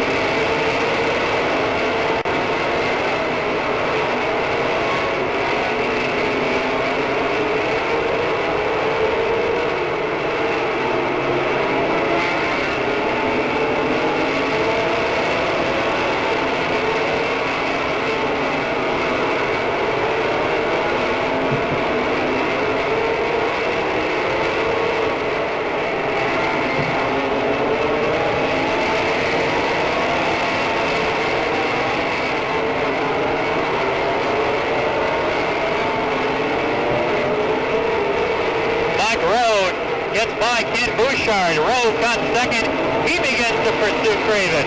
Gets by Ken Bouchard. Rose got second. He begins to pursue Craven.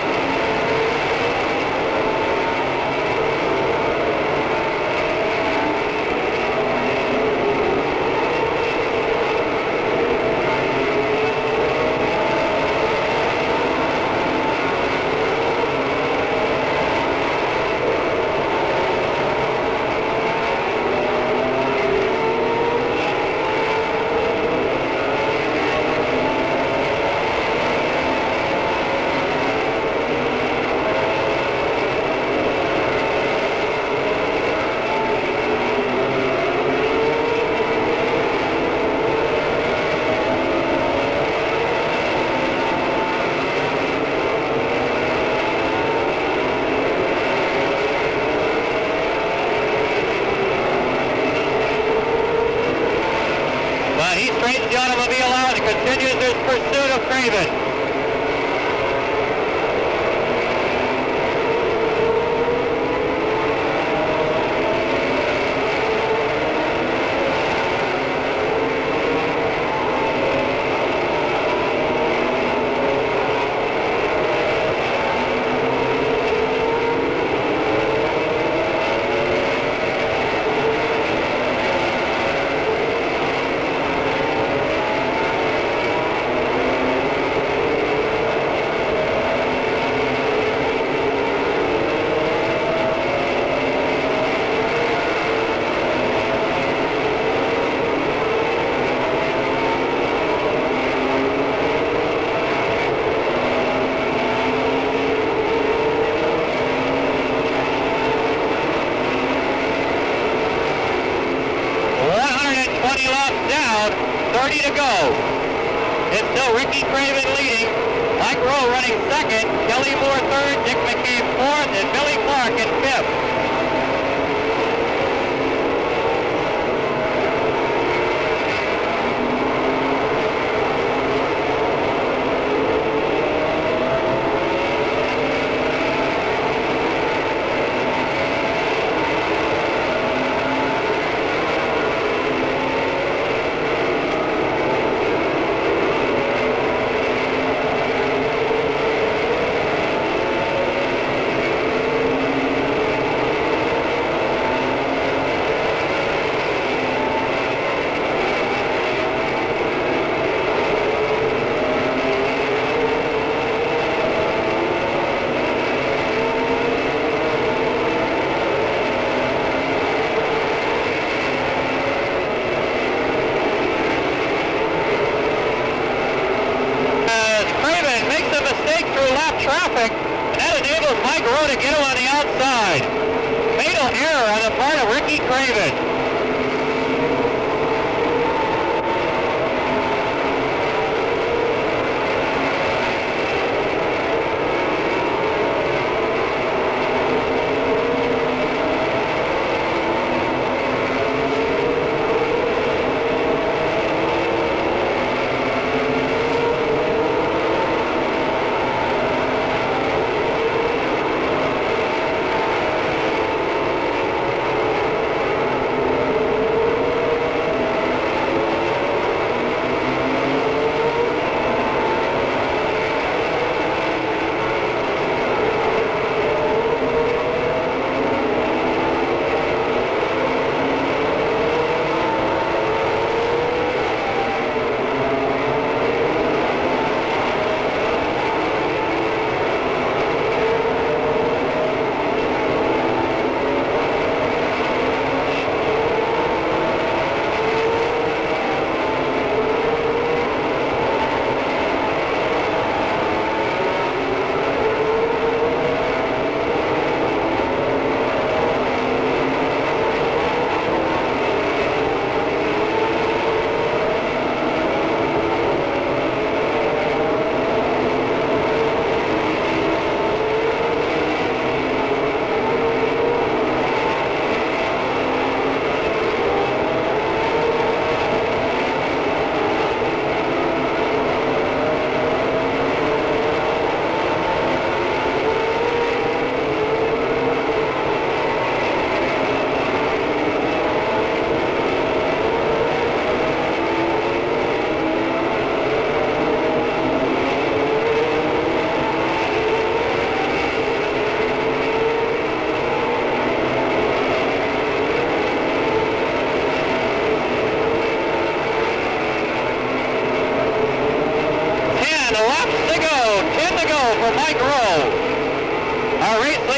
He straightens the automobile out and continues his pursuit of Craven. 2:40 to go. It's still Ricky Craven leading. Mike Rowe running second. Kelly Moore third. Dick McCabe fourth. And Billy Clark in fifth. Traffic, and that enables Mike Rowe to get him on the outside. Fatal error on the part of Ricky Craven.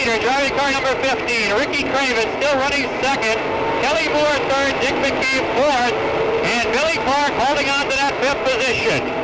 Driving car number 15, Ricky Craven still running second. Kelly Moore third, Dick McCabe fourth, and Billy Clark holding on to that fifth position.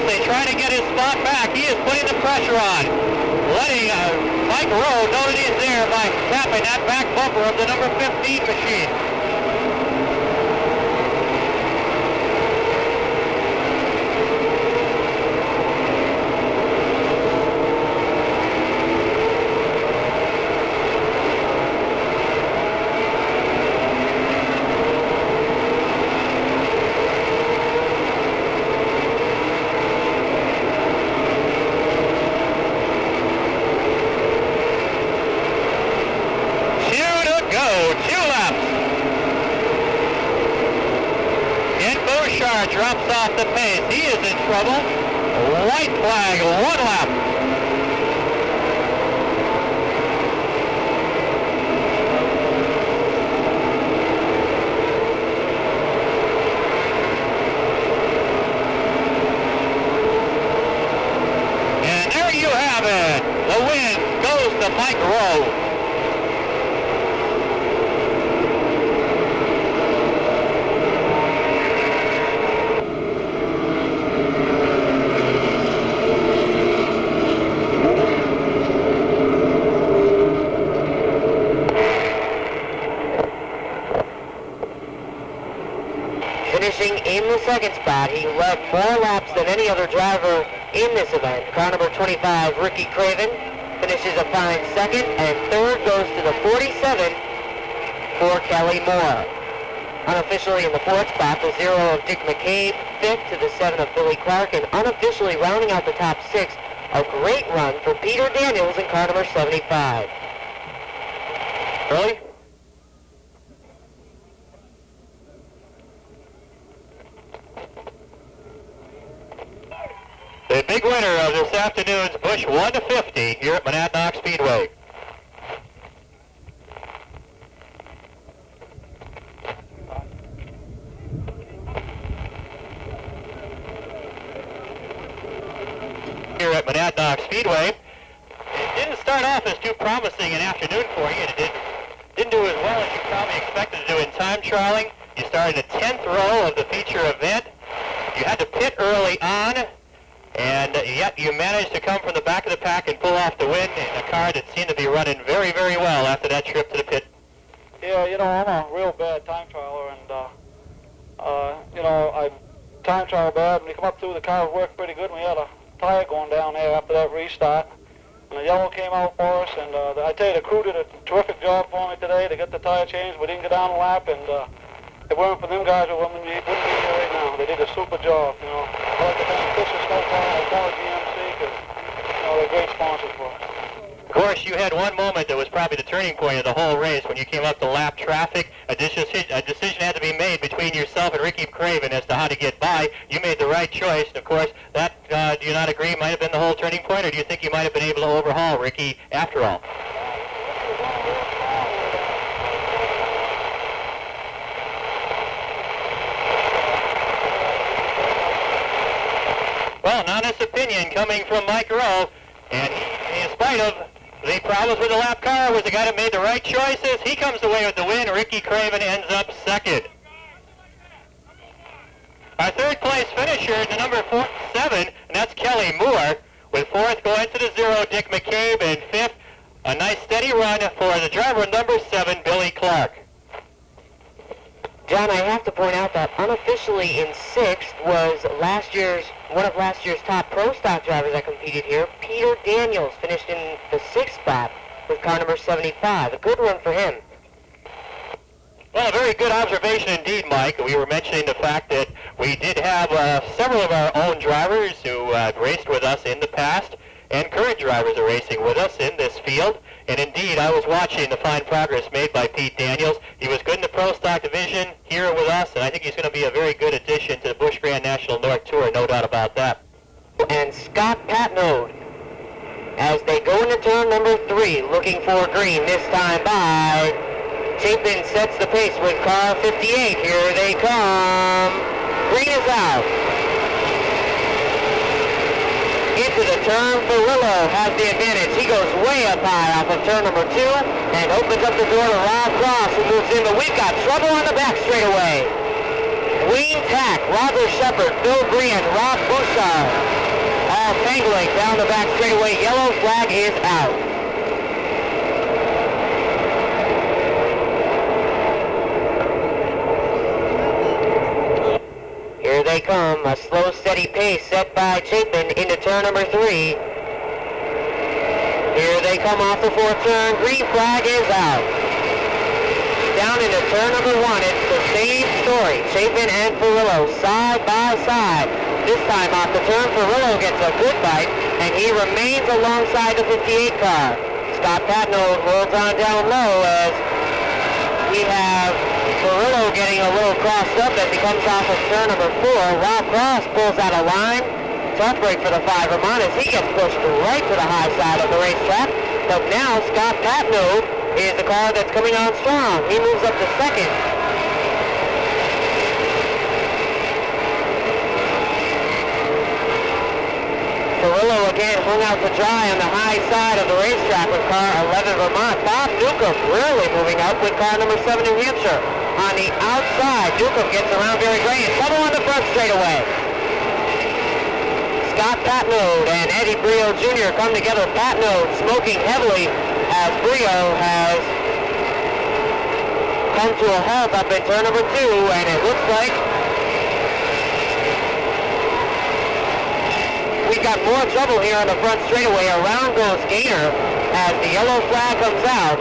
They try to get his spot back. He is putting the pressure on, letting Mike Rowe know that he's there by tapping that back bumper of the number 15 machine. Drops off the pace. He is in trouble. White flag, one lap. of Mike Rowe. Finishing in the second spot, he led more laps than any other driver in this event. Car number 25, Ricky Craven, finishes a fine second, and third goes to the 47 for Kelly Moore. Unofficially in the fourth spot, the 0 of Dick McCabe, fifth to the 7 of Billy Clark, and unofficially rounding out the top 6, a great run for Peter Daniels in car number 75. Early? The big winner of this afternoon's Busch 150 here at Monadnock Speedway. Here at Monadnock Speedway. It didn't start off as too promising an afternoon for you. It didn't do as well as you probably expected to do in time trialing. You started in the 10th row of the feature event. You had to pit early on. And yet you managed to come from the back of the pack and pull off the win in a car that seemed to be running very, very well after that trip to the pit. Yeah, you know, I'm a real bad time trialer, and, you know, I time trial bad. When we come up through, the car worked pretty good, and we had a tire going down there after that restart. And the yellow came out for us, and I tell you, the crew did a terrific job for me today to get the tire changed. We didn't get down the lap, and if it weren't for them guys, we wouldn't be here right now. They did a super job, you know. I like to thank Fisher Snowfall and Corner GMC because, you know, they're great sponsors for us. Of course, you had one moment that was probably the turning point of the whole race when you came up to lap traffic. A decision had to be made between yourself and Ricky Craven as to how to get by. You made the right choice, and of course, that, do you not agree, might have been the whole turning point, or do you think you might have been able to overhaul Ricky after all? Well, an honest opinion coming from Mike Rowe, and he, in spite of the problems with the lap car, was the guy that made the right choices. He comes away with the win. Ricky Craven ends up second. Our third place finisher is the number 7, and that's Kelly Moore, with fourth going to the 0, Dick McCabe, and fifth, a nice steady run for the driver number 7, Billy Clark. John, I have to point out that unofficially in sixth was one of last year's top pro stock drivers that competed here. Peter Daniels finished in the 6th spot with car number 75. A good run for him. Well, a very good observation indeed, Mike. We were mentioning the fact that we did have several of our own drivers who raced with us in the past, and current drivers are racing with us in this field. And indeed, I was watching the fine progress made by Pete Daniels. He was good in the Pro Stock division here with us, and I think he's going to be a very good addition to the Busch Grand National North Tour, no doubt about that. And Scott Patnode, as they go into turn number 3, looking for green, this time by Chapin, sets the pace with car 58. Here they come. Green is out. Into the turn, Ferrillo has the advantage. He goes way up high off of turn number 2 and opens up the door to Rob Cross, who moves in, but we've got trouble on the back straightaway. Wayne Tack, Roger Shepard, Bill Green, Rob Bouchard all tangling down the back straightaway. Yellow flag is out. Here they come, a slow, steady pace set by Chapin into turn number 3. Here they come off the 4th turn. Green flag is out. Down into turn number 1, it's the same story. Chapin and Ferrillo side by side. This time off the turn, Ferrillo gets a good bite, and he remains alongside the 58 car. Scott Patnode holds on down low as we have Ferrillo getting a little crossed up as he comes off of turn number 4. Rob Cross pulls out a line. Tough break for the 5 Vermont as he gets pushed right to the high side of the racetrack. But now Scott Patnode is the car that's coming on strong. He moves up to second. Perillo again hung out to dry on the high side of the racetrack with car 11 Vermont. Bob Newcomb really moving up with car number 7 New Hampshire. On the outside, Newcomb gets around Barry Gray and trouble on the front straightaway. Scott Patnode and Eddie Brio Jr. come together. Patnode smoking heavily as Brio has come to a halt up in turn number 2, and it looks like we've got more trouble here on the front straightaway. Around goes Gainer as the yellow flag comes out.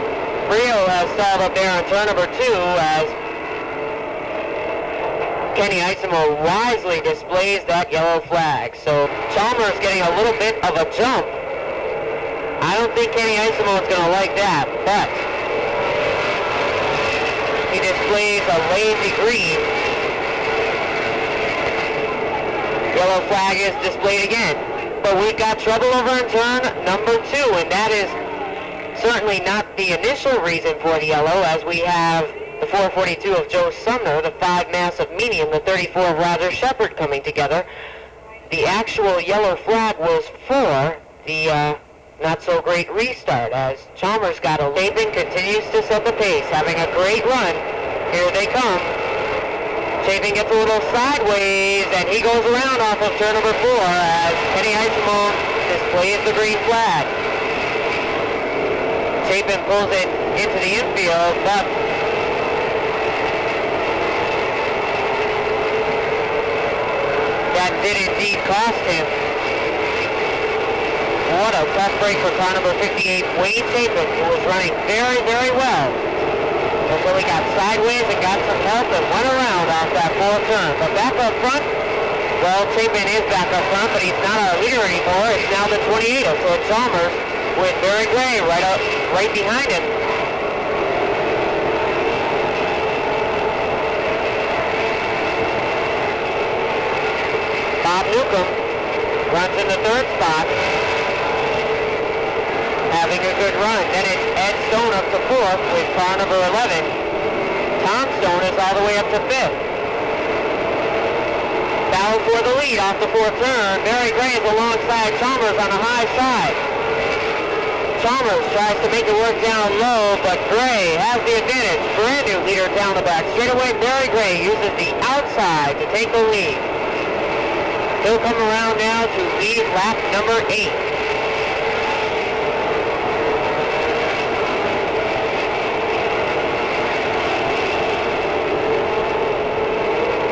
Brio has stalled up there on turn number 2 as Kenny Isamo wisely displays that yellow flag. So Chalmers getting a little bit of a jump. I don't think Kenny Isamo is going to like that, but he displays a lazy green. Yellow flag is displayed again. But we've got trouble over in turn number 2, and that is certainly not the initial reason for the yellow, as we have the 442 of Joe Sumner, the 5 mass of medium, the 34 of Roger Shepard coming together. The actual yellow flag was for the not-so-great restart, as Chalmers got a Chapin continues to set the pace, having a great run. Here they come. Chapin gets a little sideways, and he goes around off of turn number 4 as Kenny Isamo displays the green flag. Chapin pulls it into the infield, but that did indeed cost him. What a tough break for car number 58, Wayne Chapin, who was running very, very well until he got sideways and got some help and went around off that 4th turn. But back up front, well, Chapin is back up front, but he's not our leader anymore. It's now the 28 of Ford Chalmers with Barry Gray right behind him. Bob Newcomb runs in the 3rd spot, having a good run. Then it's Ed Stone up to 4th with car number 11. Tom Stone is all the way up to 5th. Battle for the lead off the 4th turn. Barry Gray is alongside Chalmers on the high side. Chalmers tries to make it work down low, but Gray has the advantage. Brand new leader down the back straightaway. Barry Gray uses the outside to take the lead. He'll come around now to lead lap number 8.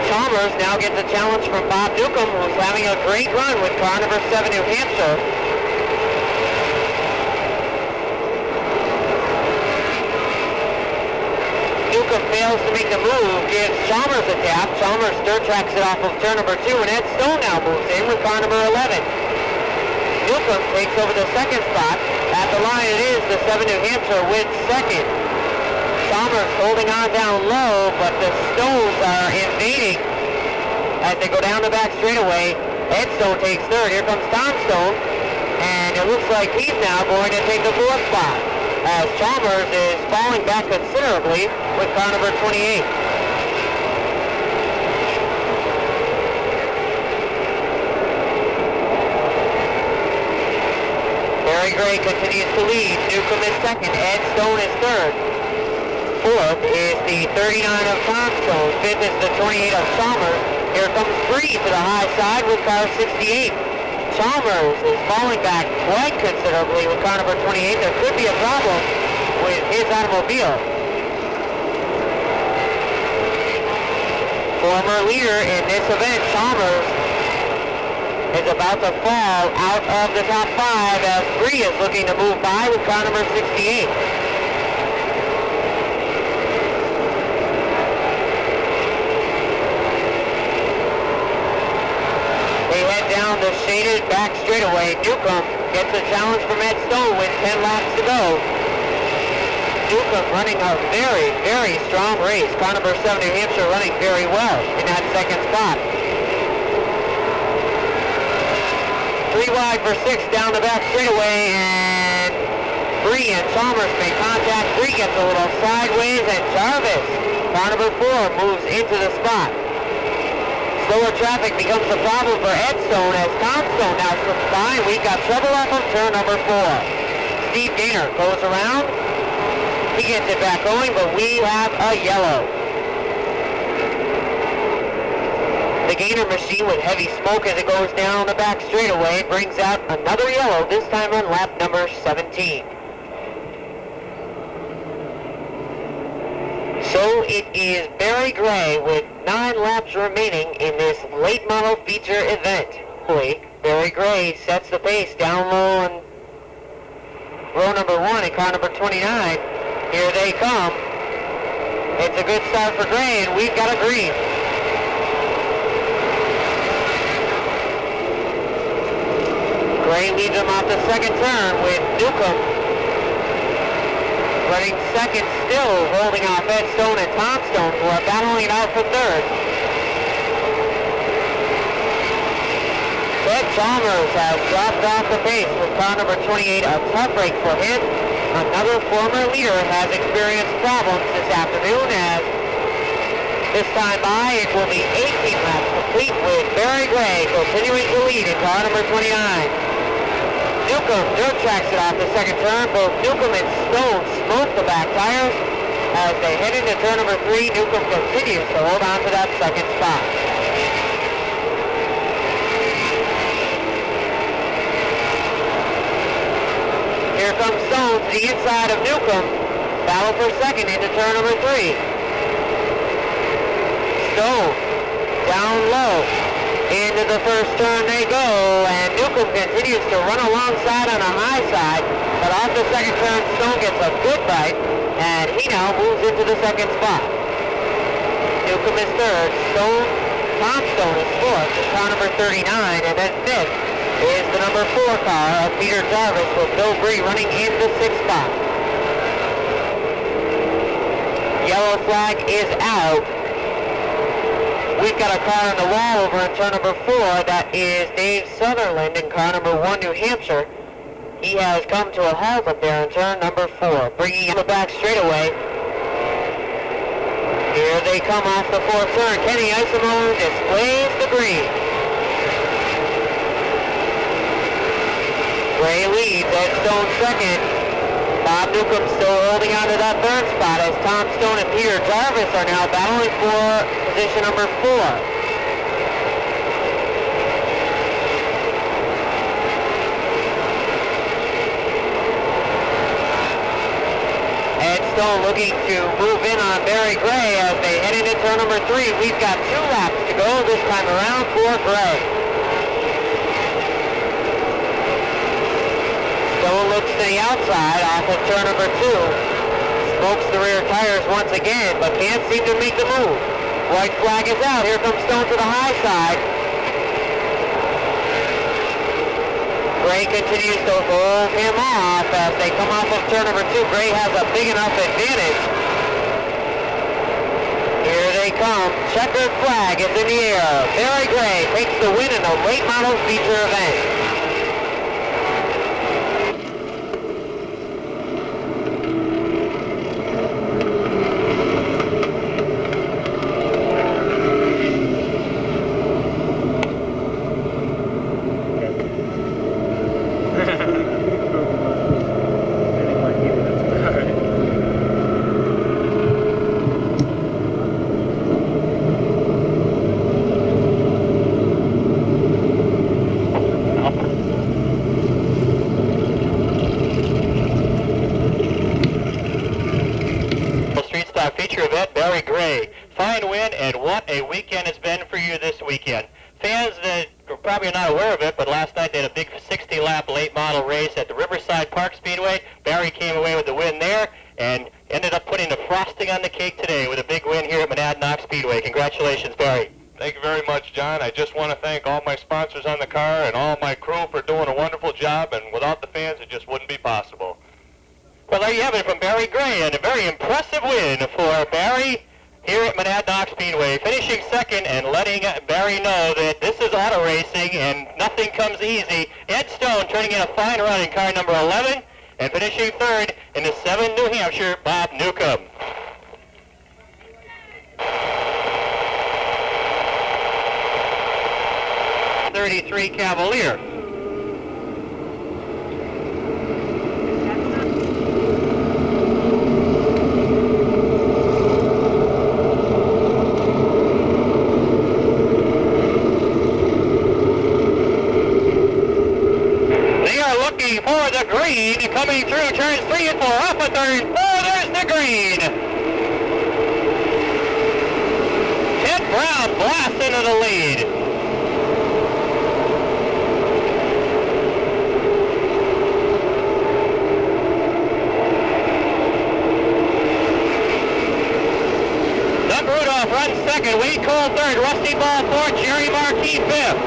Chalmers now gets a challenge from Bob Newcomb, who's having a great run with car number 7 New Hampshire. Newcomb fails to make the move, gives Chalmers a tap. Chalmers dirt tracks it off of turn number 2, and Ed Stone now moves in with car number 11. Newcomb takes over the 2nd spot. At the line it is the 7 New Hampshire with 2nd. Chalmers holding on down low, but the Stones are invading as they go down the back straightaway. Ed Stone takes 3rd. Here comes Tom Stone, and it looks like he's now going to take the 4th spot, as Chalmers is falling back considerably with car number 28. Barry Gray continues to lead. Newcomb is 2nd. Ed Stone is 3rd. 4th is the 39 of Tom Stone. 5th is the 28 of Chalmers. Here comes Bree to the high side with car 68. Chalmers is falling back quite considerably with car number 28. There could be a problem with his automobile. Former leader in this event, Chalmers, is about to fall out of the top 5 as Bree is looking to move by with car number 68. Down the shaded back straightaway. Newcomb gets a challenge from Ed Stone with 10 laps to go. Newcomb running a very, very strong race. Car number 7 New Hampshire running very well in that 2nd spot. 3 wide for 6 down the back straightaway, and Bree and Chalmers make contact. Bree gets a little sideways, and Jarvis, car number 4, moves into the spot. Slower traffic becomes a problem for Ed Stone as Tom Stone now slips by. We've got trouble off of turn number 4. Steve Gaynor goes around. He gets it back going, but we have a yellow. The Gaynor machine with heavy smoke as it goes down the back straightaway brings out another yellow, this time on lap number 17. So it is Barry Gray with 9 laps remaining in this late model feature event. Barry Gray sets the pace down low on row number 1 in car number 29. Here they come. It's a good start for Gray, and we've got a green. Gray leads him off the second turn with Newcomb running second, still holding off Ed Stone and Tom Stone, who are battling it out for third. Ted Chalmers has dropped off the pace with car number 28, a tough break for him. Another former leader has experienced problems this afternoon, as this time by it will be 18 laps complete with Barry Gray continuing to lead in car number 29. Newcomb dirt tracks it off the second turn. Both Newcomb and Stone smoke the back tires. As they head into turn number 3, Newcomb continues to hold on to that second spot. Here comes Stone to the inside of Newcomb. Battle for second into turn number 3. Stone down low. Into the first turn they go, and Newcomb continues to run alongside on a high side, but off the second turn, Stone gets a good bite, and he now moves into the second spot. Newcomb is third, Tom Stone is fourth, car number 39, and then fifth is the number 4 car of Peter Jarvis with Bill Bree running in the sixth spot. Yellow flag is out. We've got a car on the wall over in turn number 4. That is Dave Sutherland in car number 1, New Hampshire. He has come to a halt up there in turn number 4, bringing him back straightaway. Here they come off the 4th turn. Kenny Isomo displays the green. Gray leads, Ed Stone second. Bob Newcomb still holding on to that third spot as Tom Stone and Peter Jarvis are now battling for position number 4. Ed Stone looking to move in on Barry Gray as they head into turn number 3. We've got 2 laps to go this time around for Gray. Stone looks to the outside off of turn number 2. Smokes the rear tires once again, but can't seem to make the move. White flag is out. Here comes Stone to the high side. Gray continues to hold him off as they come off of turn number 2. Gray has a big enough advantage. Here they come. Checkered flag is in the air. Barry Gray takes the win in the late model feature event. Feature event, Barry Gray. Fine win, and what a weekend it's been for you this weekend. Fans that are probably not aware of it, but last night they had a big 60-lap late model race at the Riverside Park Speedway. Barry came away with the win there and ended up putting the frosting on the cake today with a big win here at Monadnock Speedway. Congratulations, Barry. Thank you very much, John. I just want to thank all my sponsors on the car and all my crew for doing a wonderful job, and without the fans, it just wouldn't be possible. Well, there you have it from Barry Gray, and a very impressive win for Barry here at Monadnock Speedway, finishing second and letting Barry know that this is auto racing and nothing comes easy. Ed Stone turning in a fine run in car number 11 and finishing third in the 7 New Hampshire, Bob Newcomb. 33 Cavalier. For the green, coming through turns 3 and 4, off a turn 4, there's the green. Ted Brown blasts into the lead. Doug Rudolph runs second, Wade Cole third, Rusty Ball fourth, Jerry Marquis fifth.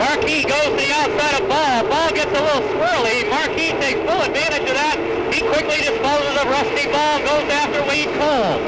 Marquis goes to the outside of Ball. Ball gets a little swirly. Marquis takes full advantage of that. He quickly disposes of Rusty Ball and goes after Wade Cole.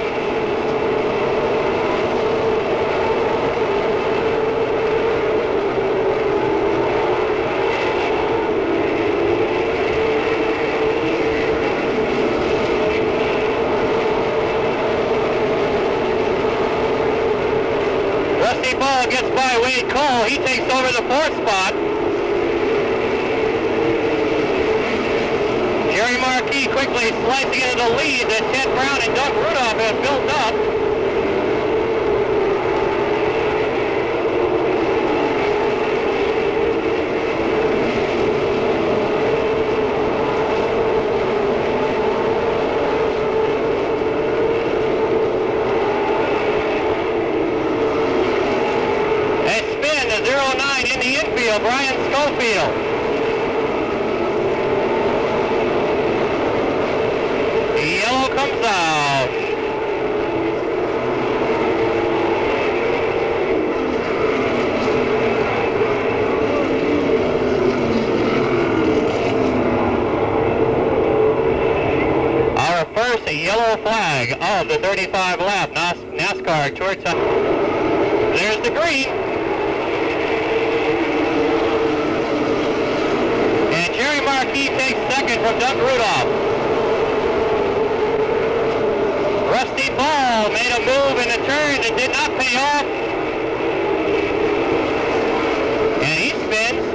Rusty Ball gets by Wade Cole. He takes over the fourth spot. Jerry Marquis quickly slicing into the lead that Ted Brown and Doug Rudolph have built up. In the infield, Brian Schofield. The yellow comes out. Our first yellow flag of the 35 lap NASCAR Tour Time. There's the green. Jerry Marquis takes second from Doug Rudolph. Rusty Ball made a move in a turn that did not pay off. And he spins.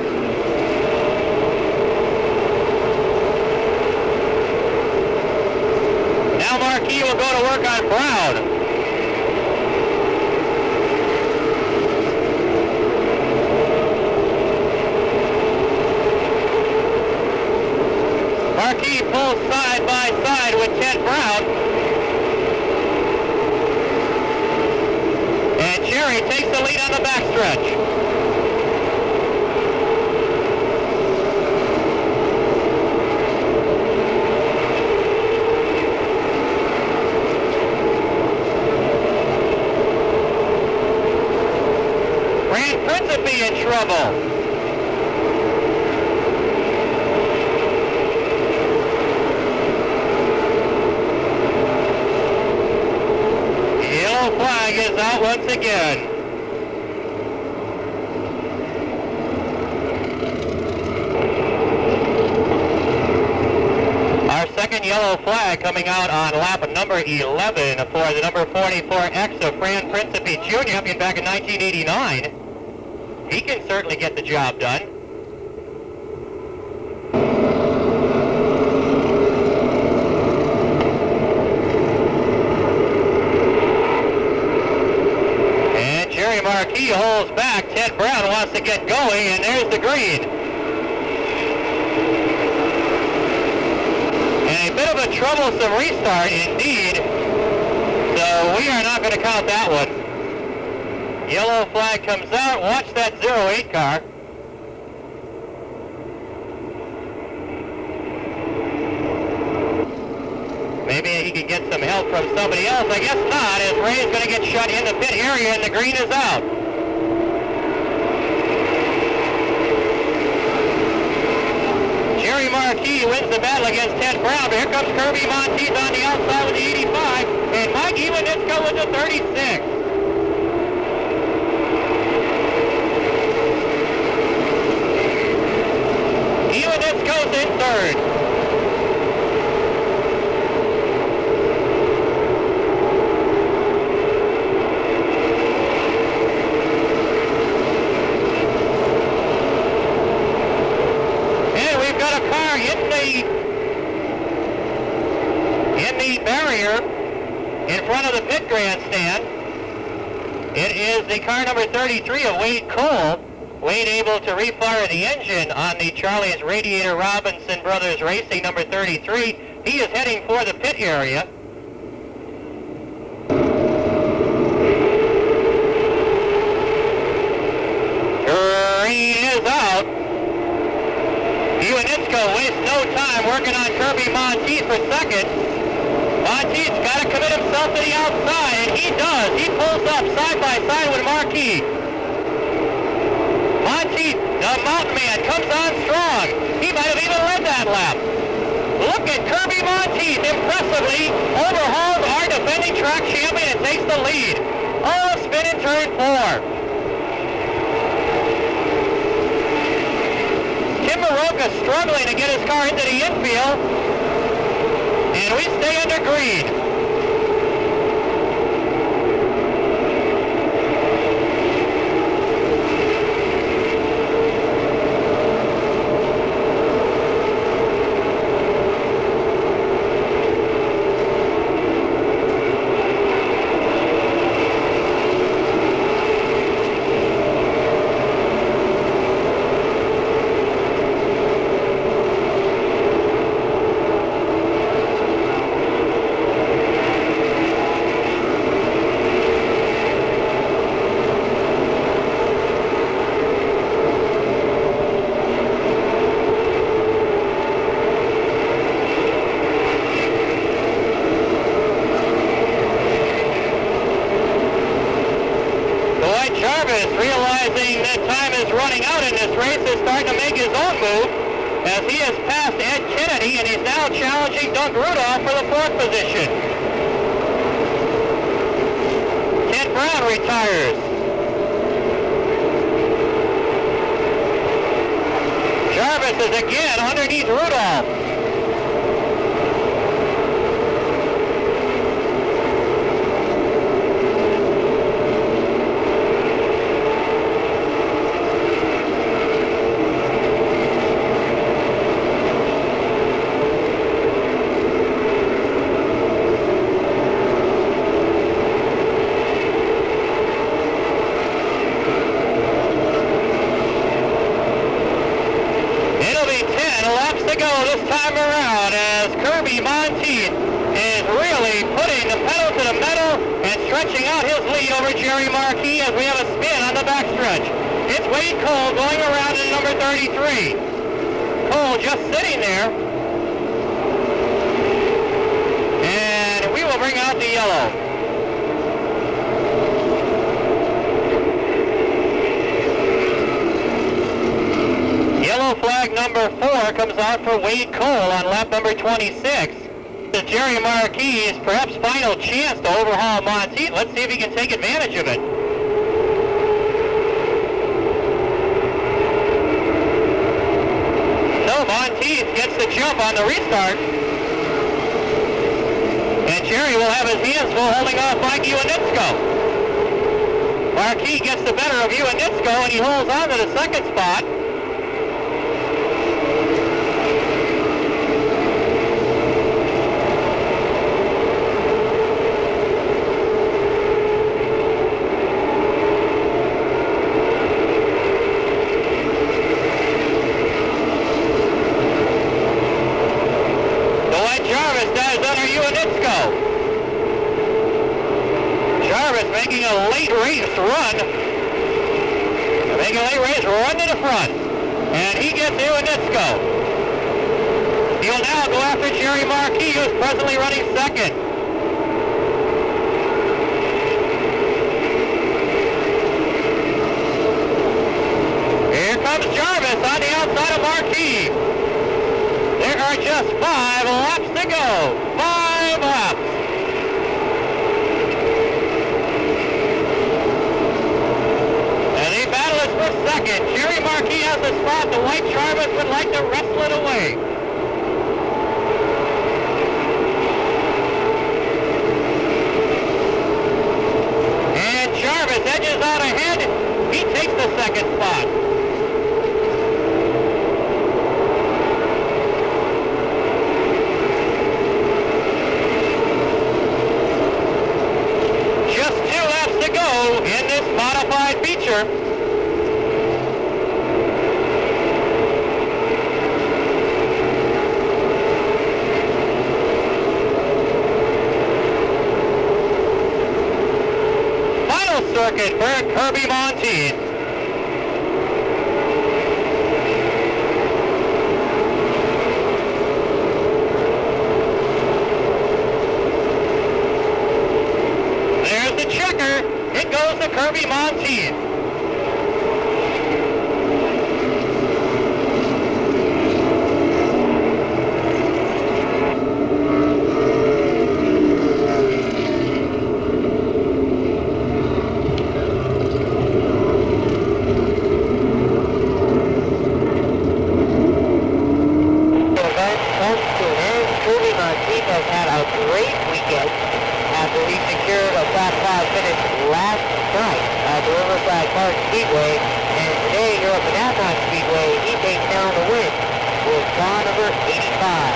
Now Marquis will go to work on Brown. Marquis pulls side by side with Ted Brown. And Jerry takes the lead on the backstretch. Grand Principe in trouble. Flag is out once again. Our second yellow flag coming out on lap number 11 for the number 44X of Fran Principe Jr. Champion back in 1989. He can certainly get the job done. Marquis holds back. Ted Brown wants to get going, and there's the green. And a bit of a troublesome restart indeed. So we are not going to count that one. Yellow flag comes out. Watch that 08 car. Maybe he can get some help from somebody else. I guess not, as Ray is going to get shut in the pit area and the green is out. Jerry Marquis wins the battle against Ted Brown, but here comes Kirby Monteith on the outside with the 85, and Mike Iwanitsko with the 36. front of the pit grandstand. It is the car number 33 of Wade Cole. Wade able to refire the engine on the Charlie's Radiator Robinson Brothers Racing number 33. He is heading for the pit area. Green is out. Iwanitsko wastes no time working on Kirby Monteith for second. Monteith's got to commit himself to the outside, and he does. He pulls up side by side with Marquis. Monteith, the mountain man, comes on strong. He might have even led that lap. Look at Kirby Monteith impressively overhauls our defending track champion and takes the lead. Oh, spin in turn 4. Tim Maroka struggling to get his car into the infield. And we stay under green. Realizing that time is running out in this race, is starting to make his own move as he has passed Ed Kennedy and he's now challenging Doug Rudolph for the 4th position. Ken Brown retires. Jarvis is again underneath Rudolph. Stretching out his lead over Jerry Marquis as we have a spin on the backstretch. It's Wade Cole going around in number 33. Cole just sitting there. And we will bring out the yellow. Yellow flag number 4 comes out for Wade Cole on lap number 26. Jerry Marquis' perhaps final chance to overhaul Monteith. Let's see if he can take advantage of it. So Monteith gets the jump on the restart. And Jerry will have his hands full holding off Mike Iwanitsko. Marquis gets the better of Iwanitsko and he holds on to the 2nd spot. Jarvis making a late race run. Making a late race run to the front. And he gets Iwanitsko. He'll now go after Jerry Marquis, who's presently running 2nd. Here comes Jarvis on the outside of Marquis. There are just 5 laps to go. 5 laps. And the battle is for 2nd. Jerry Marquis has the spot. The white Jarvis would like to wrestle it away. And Jarvis edges out ahead. He takes the 2nd spot. corner. Final circuit for Kirby Monteith. There's the checker. It goes to Kirby Monteith. Kirby Monteith has had a great weekend after he secured a Class 5 finish last night at the Riverside Park Speedway, and today here at Monadnock Speedway, he takes down the win with car number 85.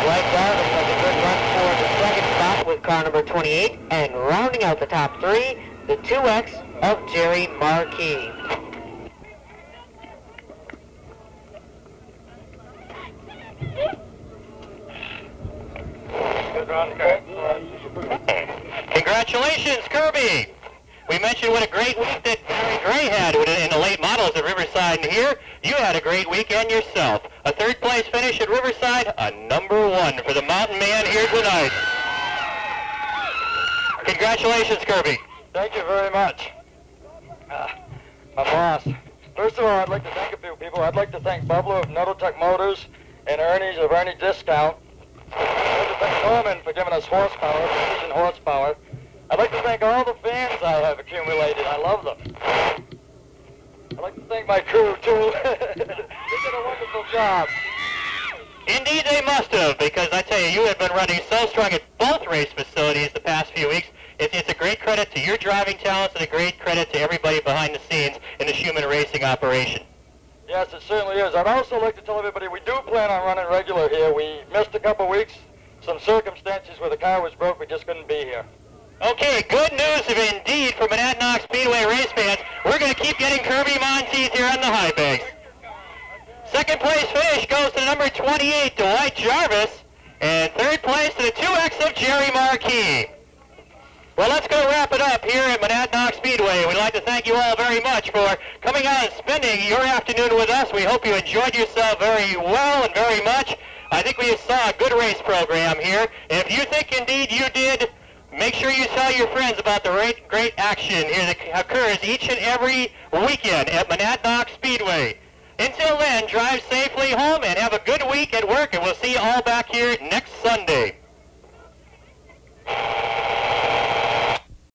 Dwight Jarvis has a good run for the second spot with car number 28, and rounding out the top three, the 2X of Jerry Marquis. Congratulations, Kirby. We mentioned what a great week that Gary Gray had in the late models at Riverside, and here you had a great weekend yourself. A third place finish at Riverside, a number one for the Mountain Man here tonight. Congratulations, Kirby. Thank you very much. My boss. First of all, I'd like to thank a few people. I'd like to thank Bubba of Nototech Motors and Ernie's of Ernie Discount. I'd like to thank Norman for giving us horsepower, precision horsepower. I'd like to thank all the fans I have accumulated. I love them. I'd like to thank my crew, too. They did a wonderful job. Indeed they must have, because I tell you, you have been running so strong at both race facilities the past few weeks. It's a great credit to your driving talents and a great credit to everybody behind the scenes in the Schumann racing operation. Yes, it certainly is. I'd also like to tell everybody we do plan on running regular here. We missed a couple weeks. Some circumstances where the car was broke. We just couldn't be here. Okay, good news indeed for Monadnock Speedway race fans. We're going to keep getting Kirby Monteith here on the high banks. Second place finish goes to number 28, Dwight Jarvis. And third place to the 2X of Jerry Marquis. Well, let's go wrap it up here at Monadnock Speedway. We'd like to thank you all very much for coming out and spending your afternoon with us. We hope you enjoyed yourself very well and very much. I think we saw a good race program here. And if you think indeed you did, make sure you tell your friends about the great action here that occurs each and every weekend at Monadnock Speedway. Until then, drive safely home and have a good week at work, and we'll see you all back here next Sunday.